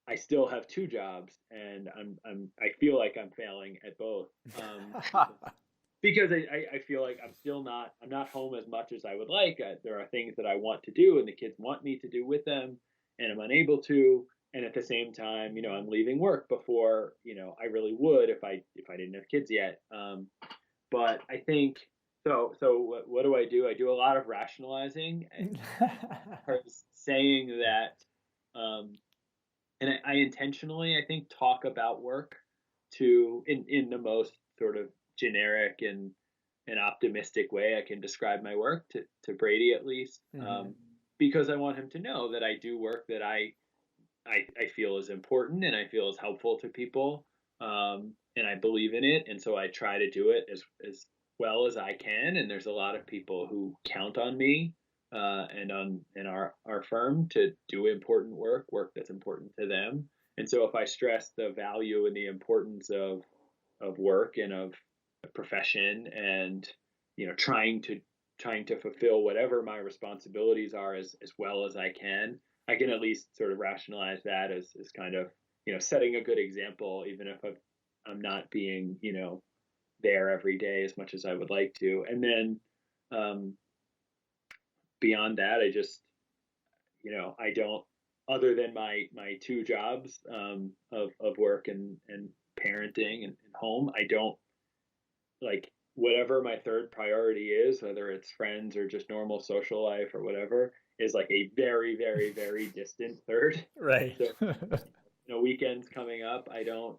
Speaker 2: I still have two jobs, and I feel like I'm failing at both. Because I feel like I'm not home as much as I would like. There are things that I want to do and the kids want me to do with them, and I'm unable to. And at the same time, I'm leaving work before I really would if I didn't have kids yet. But I think so. So what do I do? I do a lot of rationalizing and saying that, um, and I intentionally, I think, talk about work to in the most sort of generic and optimistic way I can describe my work to Brady, at least,
Speaker 3: Hmm.
Speaker 2: because I want him to know that I do work that I feel is important and I feel is helpful to people, and I believe in it, and so I try to do it as well as I can. And there's a lot of people who count on me, and on in our firm to do important work that's important to them. And so if I stress the value and the importance of work and of a profession, and trying to fulfill whatever my responsibilities are as well as I can at least sort of rationalize that as kind of setting a good example, even if I'm not being there every day as much as I would like to. And then, um, beyond that, I just I don't, other than my two jobs, of work and parenting and home, I don't, like, whatever my third priority is, whether it's friends or just normal social life or whatever, is like a very, very, very distant third.
Speaker 3: Right.
Speaker 2: So, weekends coming up, I don't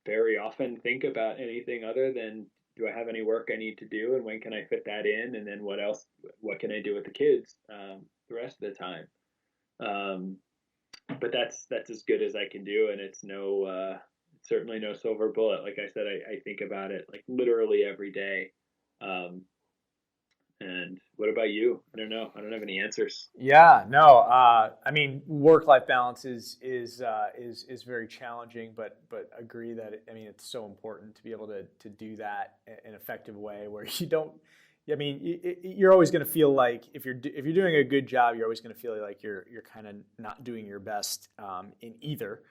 Speaker 2: very often think about anything other than, do I have any work I need to do, and when can I fit that in, and then what can I do with the kids the rest of the time. Um, but that's as good as I can do, and it's certainly no silver bullet. Like I said, I think about it like literally every day. Um, and what about you? I don't know. I don't have any answers.
Speaker 3: Yeah, no. I mean, work-life balance is very challenging, but agree that I mean it's so important to be able to do that in an effective way where you don't. I mean, you're always going to feel like if you're doing a good job, you're always going to feel like you're kind of not doing your best in either.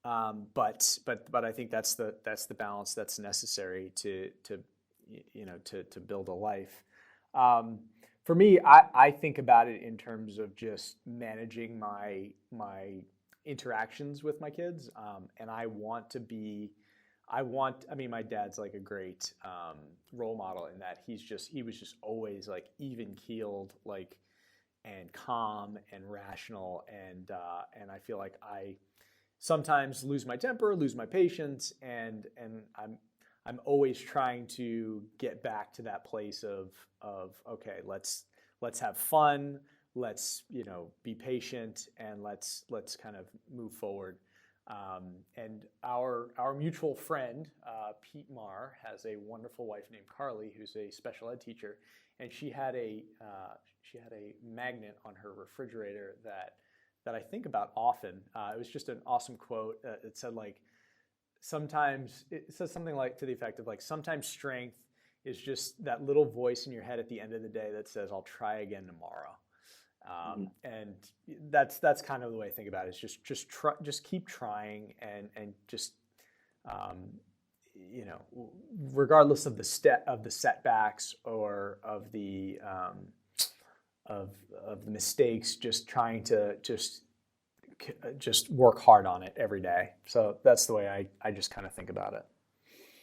Speaker 3: But I think that's the balance that's necessary to build a life. For me, I think about it in terms of just managing my interactions with my kids, and I want to be. I mean, my dad's like a great role model in that he was just always like even keeled, like, and calm and rational, and I feel like I sometimes lose my temper, lose my patience, and I'm always trying to get back to that place of okay, let's have fun, let's be patient, and let's kind of move forward. And our mutual friend Pete Marr has a wonderful wife named Carly, who's a special ed teacher, and she had a magnet on her refrigerator that I think about often. It was just an awesome quote. It said like, sometimes it says something like to the effect of like, sometimes strength is just that little voice in your head at the end of the day that says, I'll try again tomorrow. And that's kind of the way I think about it. Is just keep trying, and just regardless of the setbacks or of the mistakes, just trying to just work hard on it every day. So that's the way I just kind of think about it.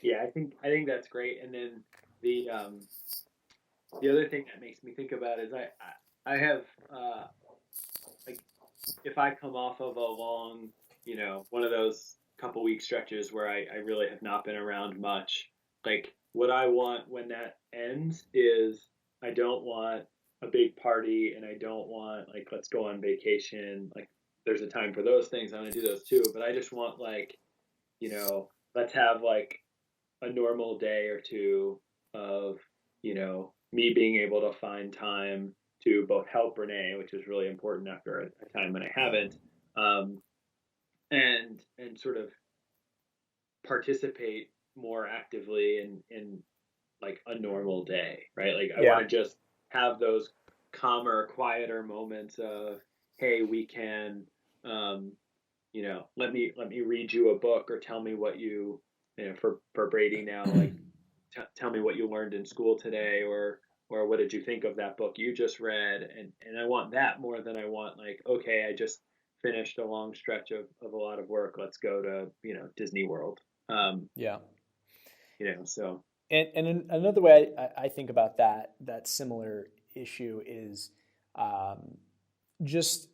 Speaker 2: Yeah, I think that's great. And then the other thing that makes me think about is I have like, if I come off of a long, one of those couple week stretches where I really have not been around much, like what I want when that ends is, I don't want a big party, and I don't want like, let's go on vacation. Like, there's a time for those things. I want to do those too, but I just want like, let's have like a normal day or two of, me being able to find time to both help Renee, which is really important after a time when I haven't, and sort of participate more actively in like a normal day, right? Like, I want to just have those calmer, quieter moments of, hey, we can, let me read you a book, or tell me what for Brady now, like, tell me what you learned in school today, or what did you think of that book you just read, and I want that more than I want like, okay, I just finished a long stretch of a lot of work, let's go to Disney World.
Speaker 3: Yeah.
Speaker 2: So.
Speaker 3: And another way I think about that similar issue is just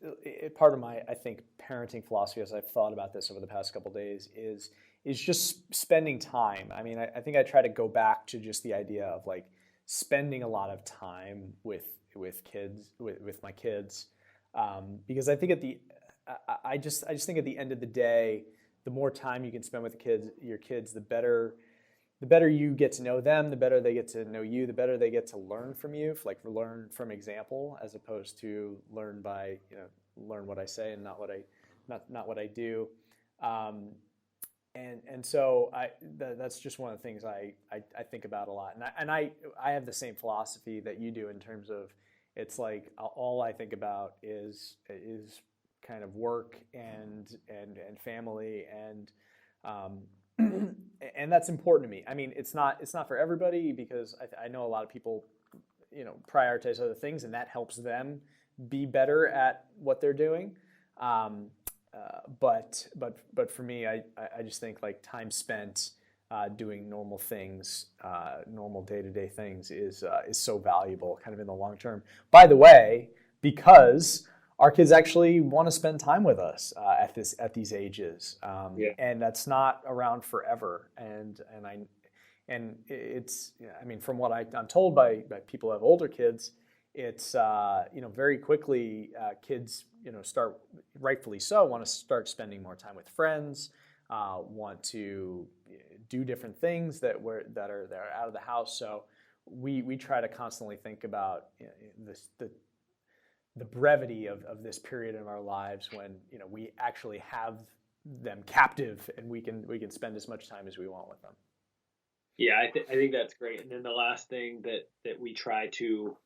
Speaker 3: part of my, I think, parenting philosophy, as I've thought about this over the past couple of days, is just spending time. I mean, I think I try to go back to just the idea of like spending a lot of time with kids, with my kids, because I think I just think at the end of the day, the more time you can spend with your kids, the better you get to know them, the better they get to know you, the better they get to learn from you, like learn from example, as opposed to learn what I say and not what I do. And so that's just one of the things I think about a lot. And I have the same philosophy that you do, in terms of, it's like all I think about is kind of work and family, and and that's important to me. I mean, it's not for everybody, because I know a lot of people, prioritize other things, and that helps them be better at what they're doing. But for me, I just think like time spent doing normal things, normal day-to-day things is so valuable kind of in the long term. By the way, because our kids actually want to spend time with us at these ages, and that's not around forever. And it's, I mean, from what I'm told by people who have older kids, it's very quickly kids start, rightfully so, want to start spending more time with friends, want to do different things that are out of the house. So we try to constantly think about the brevity of this period in our lives when we actually have them captive and we can spend as much time as we want with them.
Speaker 2: Yeah, I think that's great. And then the last thing that we try to,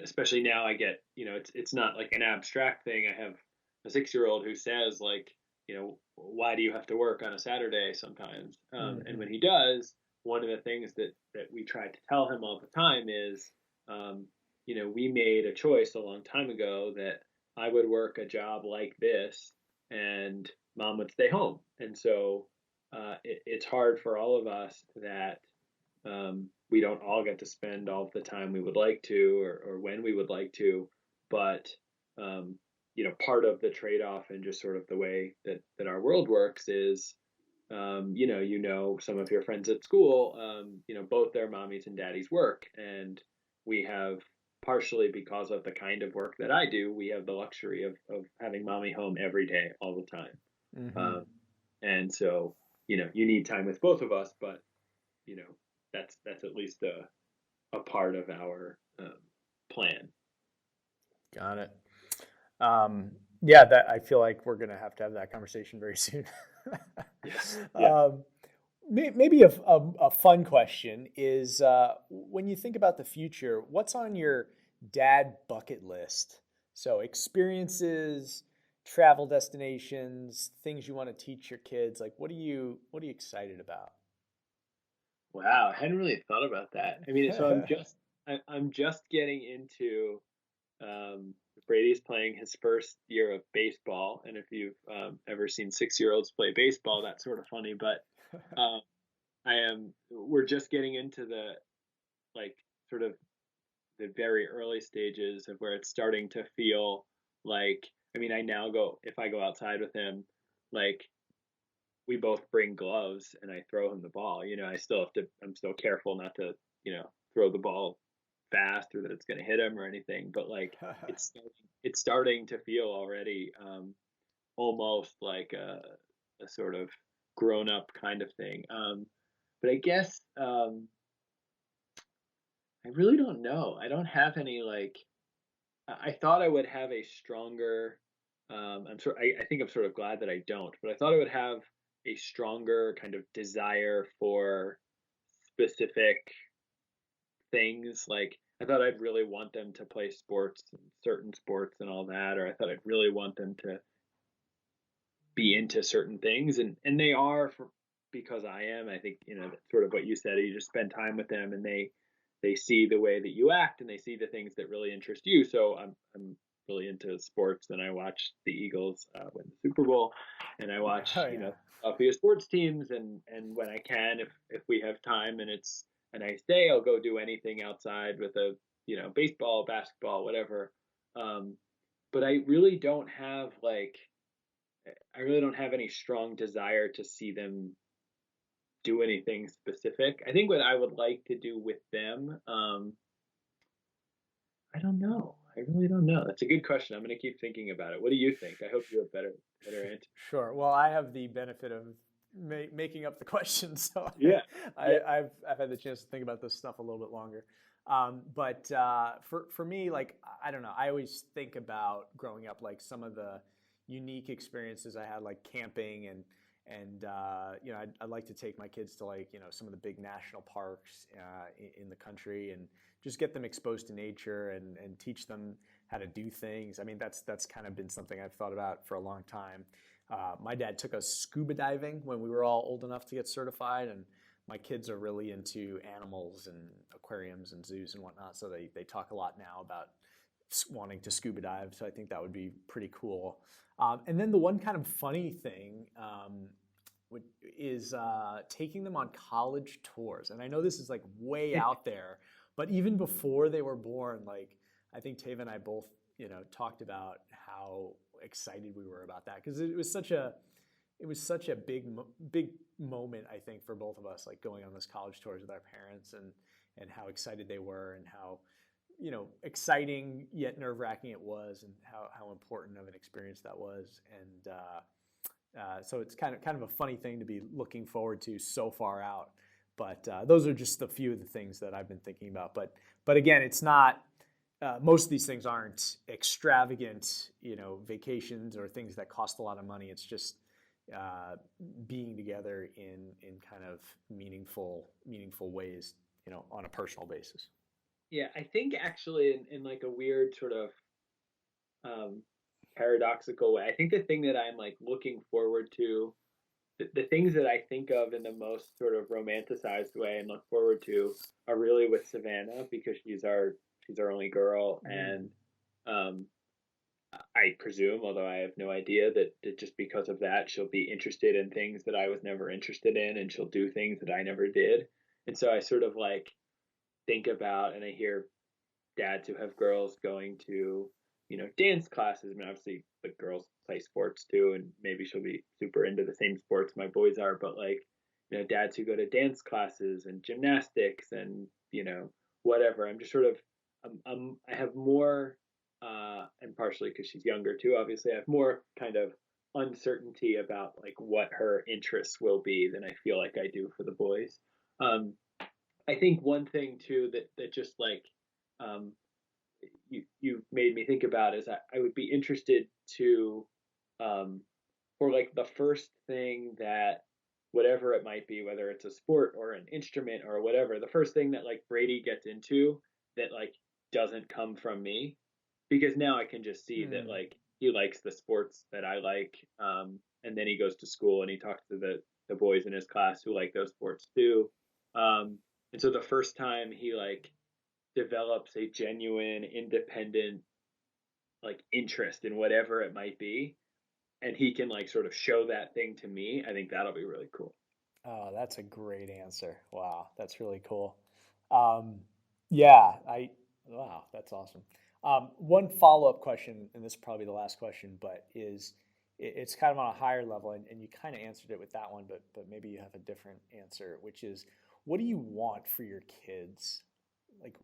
Speaker 2: especially now, I get, it's not like an abstract thing. I have a 6-year-old who says, like, why do you have to work on a Saturday sometimes? And when he does, one of the things that we try to tell him all the time is, we made a choice a long time ago that I would work a job like this and mom would stay home. And so it's hard for all of us that we don't all get to spend all the time we would like to or when we would like to. But, part of the trade-off and just sort of the way that our world works is, some of your friends at school, both their mommies and daddies work. And we have, partially because of the kind of work that I do, we have the luxury of having mommy home every day, all the time. And so, you need time with both of us, but, that's at least a part of our plan.
Speaker 3: Got it. Yeah, that I feel like we're going to have that conversation very soon.
Speaker 2: Yes. Yeah.
Speaker 3: Maybe a fun question is when you think about the future, what's on your dad bucket list? So experiences, travel destinations, things you want to teach your kids. Like, what are you excited about?
Speaker 2: Wow, I hadn't really thought about that. I mean, so I'm just getting into Brady's playing his first year of baseball, and if you've ever seen 6-year-olds play baseball, that's sort of funny. But we're just getting into the sort of the very early stages of where it's starting to feel like. I mean, if I go outside with him, like we both bring gloves and I throw him the ball. I'm still careful not to, throw the ball fast or that it's going to hit him or anything. But like it's starting to feel already almost like a sort of grown up kind of thing. But I guess I really don't know. I don't have any I thought I would have a stronger. I think I'm sort of glad that I don't, but I thought I would have a stronger kind of desire for specific things. Like I thought I'd really want them to play sports, certain sports and all that, or I thought I'd really want them to be into certain things, and they are because I am. I think sort of what you said. You just spend time with them, and they see the way that you act, and they see the things that really interest you. So I'm really into sports, and I watch the Eagles win the Super Bowl, and I watch Philadelphia sports teams, and when I can, if we have time and it's a nice day, I'll go do anything outside with a baseball, basketball, whatever. But I really don't have any strong desire to see them do anything specific. I think what I would like to do with them, I don't know. I really don't know. That's a good question. I'm going to keep thinking about it. What do you think? I hope you have better answer.
Speaker 3: Sure. Well, I have the benefit of making up the questions, so
Speaker 2: yeah.
Speaker 3: I've had the chance to think about this stuff a little bit longer. But for me, like I don't know. I always think about growing up, like some of the unique experiences I had, like camping and I'd like to take my kids to some of the big national parks in the country and just get them exposed to nature and teach them how to do things. I mean, that's kind of been something I've thought about for a long time. My dad took us scuba diving when we were all old enough to get certified, and my kids are really into animals and aquariums and zoos and whatnot, so they talk a lot now about wanting to scuba dive, so I think that would be pretty cool. And then the one kind of funny thing is taking them on college tours. And I know this is like way out there, but even before they were born, like I think Tava and I both, talked about how excited we were about that because it was such a big moment, I think, for both of us, like going on those college tours with our parents and how excited they were and how, exciting yet nerve-wracking it was, and how important of an experience that was. And so it's kind of a funny thing to be looking forward to so far out. But those are just a few of the things that I've been thinking about. But again, it's not. Most of these things aren't extravagant, vacations or things that cost a lot of money. It's just being together in kind of meaningful ways, on a personal basis.
Speaker 2: Yeah, I think actually in like a weird sort of paradoxical way, I think the thing that I'm like looking forward to, the things that I think of in the most sort of romanticized way and look forward to are really with Savannah, because she's our only girl, and I presume, although I have no idea, that just because of that, she'll be interested in things that I was never interested in, and she'll do things that I never did. And so I sort of like think about, and I hear dads who have girls going to, dance classes. I mean, obviously, the girls play sports too, and maybe she'll be super into the same sports my boys are. But like, dads who go to dance classes and gymnastics and whatever. I'm just sort of, I have more, and partially because she's younger too. Obviously, I have more kind of uncertainty about like what her interests will be than I feel like I do for the boys. Um, I think one thing too that just like um, you made me think about is I would be interested to for like the first thing that, whatever it might be, whether it's a sport or an instrument or whatever, the first thing that like Brady gets into that like doesn't come from me, because now I can just see that like he likes the sports that I like, and then he goes to school and he talks to the boys in his class who like those sports too, and so the first time he like develops a genuine independent like interest in whatever it might be, and he can like sort of show that thing to me, I think that'll be really cool.
Speaker 3: Oh, that's a great answer. Wow, that's really cool. Um, yeah, wow, that's awesome. One follow-up question, and this is probably the last question, but it's kind of on a higher level, and you kind of answered it with that one, but maybe you have a different answer, which is, what do you want for your kids? Like,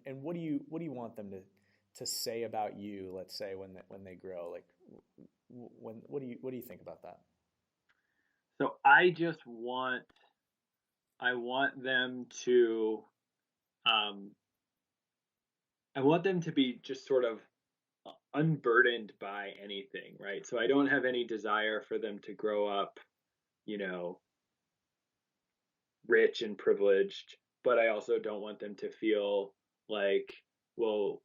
Speaker 3: and what do you want them to say about you? Let's say when they grow, like, what do you think about that?
Speaker 2: So I want them to um I want them to be just sort of unburdened by anything, right? So I don't have any desire for them to grow up, you know, rich and privileged, but I also don't want them to feel like, well,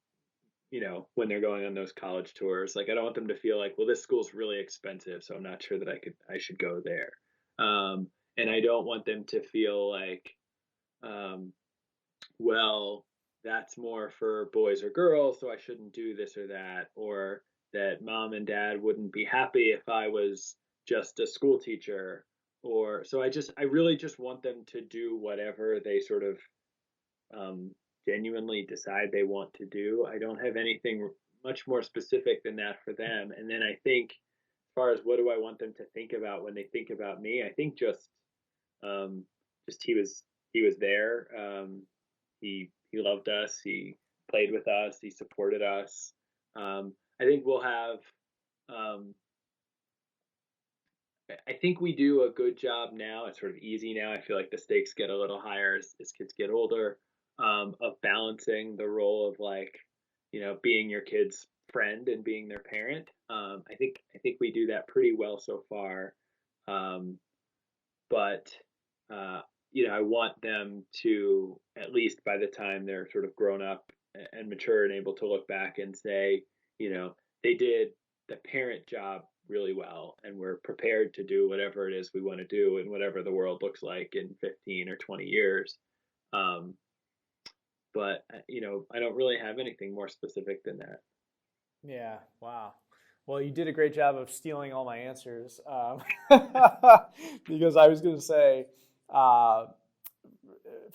Speaker 2: when they're going on those college tours, like I don't want them to feel like, well, this school's really expensive, so I'm not sure that I should go there. And I don't want them to feel like, um, well, that's more for boys or girls, so I shouldn't do this or that, or that mom and dad wouldn't be happy if I was just a school teacher. Or so I really just want them to do whatever they sort of um, genuinely decide they want to do. I don't have anything much more specific than that for them. And then I think, as far as what do I want them to think about when they think about me, I think um, just he was there. He loved us. He played with us. He supported us. I think we'll have. Um, I think we do a good job now. It's sort of easy now. I feel like the stakes get a little higher as kids get older, of balancing the role of like, being your kid's friend and being their parent. I think we do that pretty well so far. Um, but uh, I want them to, at least by the time they're sort of grown up and mature and able to look back and say, they did the parent job really well, and we're prepared to do whatever it is we want to do and whatever the world looks like in 15 or 20 years. Um, but I don't really have anything more specific than that.
Speaker 3: Yeah. Wow. Well, you did a great job of stealing all my answers, because I was going to say,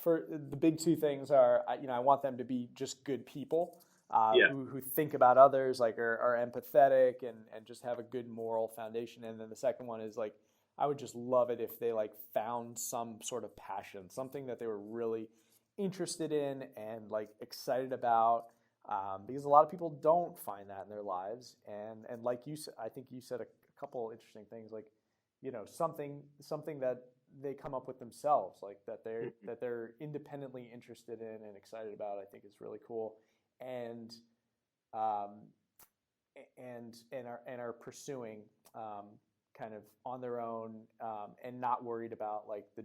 Speaker 3: for the big two things are, I want them to be just good people,
Speaker 2: Yeah.
Speaker 3: who think about others, like are empathetic and just have a good moral foundation. And then the second one is like, I would just love it if they like found some sort of passion, something that they were really interested in and like excited about. Because a lot of people don't find that in their lives, and like you said, I think you said a couple interesting things, like something that they come up with themselves, like that they're independently interested in and excited about. I think is really cool, and um, and are pursuing, kind of on their own, and not worried about like the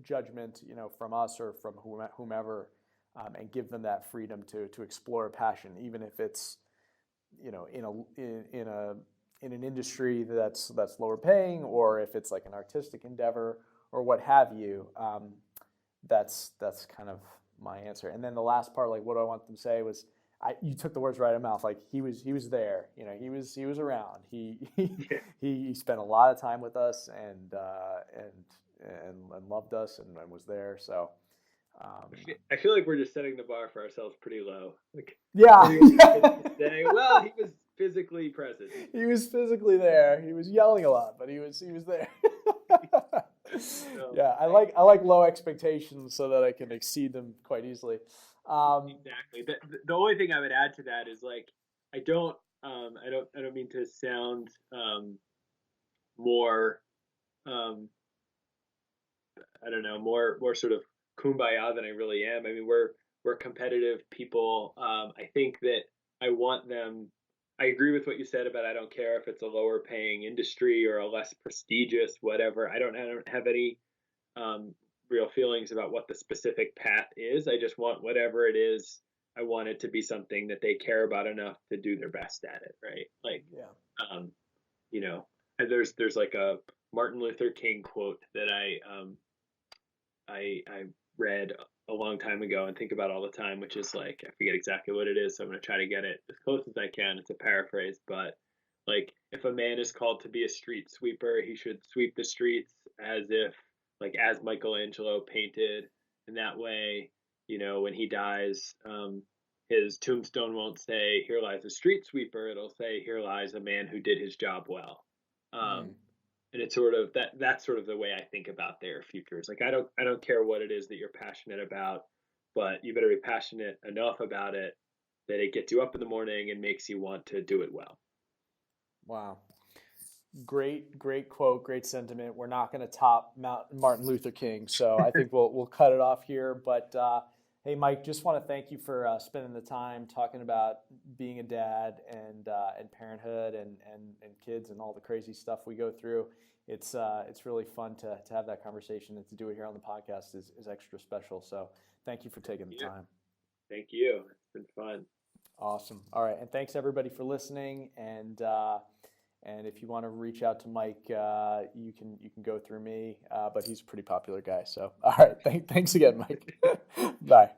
Speaker 3: judgment from us or from whomever. And give them that freedom to explore a passion, even if it's in an industry that's lower paying, or if it's like an artistic endeavor or what have you. That's kind of my answer. And then the last part, like what I want them to say was, you took the words right out of my mouth. Like he was there. He was around. He spent a lot of time with us and loved us and was there. So.
Speaker 2: I feel like we're just setting the bar for ourselves pretty low. Like,
Speaker 3: yeah.
Speaker 2: Saying, well, he was physically present.
Speaker 3: He was physically there. He was yelling a lot, but he was there. Yeah, I like low expectations so that I can exceed them quite easily.
Speaker 2: Exactly. The only thing I would add to that is like I don't mean to sound more I don't know, more sort of kumbaya than I really am. I mean, we're competitive people. I think that I want them. I agree with what you said about I don't care if it's a lower paying industry or a less prestigious whatever. I don't have any real feelings about what the specific path is. I just want whatever it is. I want it to be something that they care about enough to do their best at it. Right? Like,
Speaker 3: yeah.
Speaker 2: And there's like a Martin Luther King quote that I read a long time ago and think about all the time, which is like, I forget exactly what it is, so I'm going to try to get it as close as I can. It's a paraphrase, but like, if a man is called to be a street sweeper, he should sweep the streets as Michelangelo painted. And that way, when he dies, his tombstone won't say, "Here lies a street sweeper." It'll say, "Here lies a man who did his job well." And it's sort of that's sort of the way I think about their futures. Like I don't care what it is that you're passionate about, but you better be passionate enough about it that it gets you up in the morning and makes you want to do it well.
Speaker 3: Wow. Great quote, great sentiment. We're not going to top Martin Luther King, so I think we'll cut it off here. But hey, Mike, just want to thank you for spending the time talking about being a dad and parenthood and kids and all the crazy stuff we go through. It's really fun to have that conversation, and to do it here on the podcast is extra special. So thank you for taking the time.
Speaker 2: Thank you. It's been fun.
Speaker 3: Awesome. All right, and thanks everybody for listening. And if you want to reach out to Mike, you can go through me, but he's a pretty popular guy. So, all right, thanks again, Mike. Bye.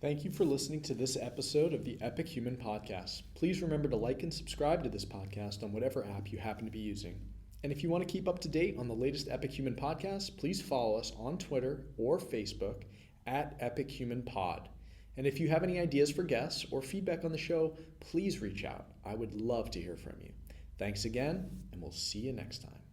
Speaker 1: Thank you for listening to this episode of the Epic Human Podcast. Please remember to like and subscribe to this podcast on whatever app you happen to be using. And if you want to keep up to date on the latest Epic Human Podcast, please follow us on Twitter or Facebook at Epic Human Pod. And if you have any ideas for guests or feedback on the show, please reach out. I would love to hear from you. Thanks again, and we'll see you next time.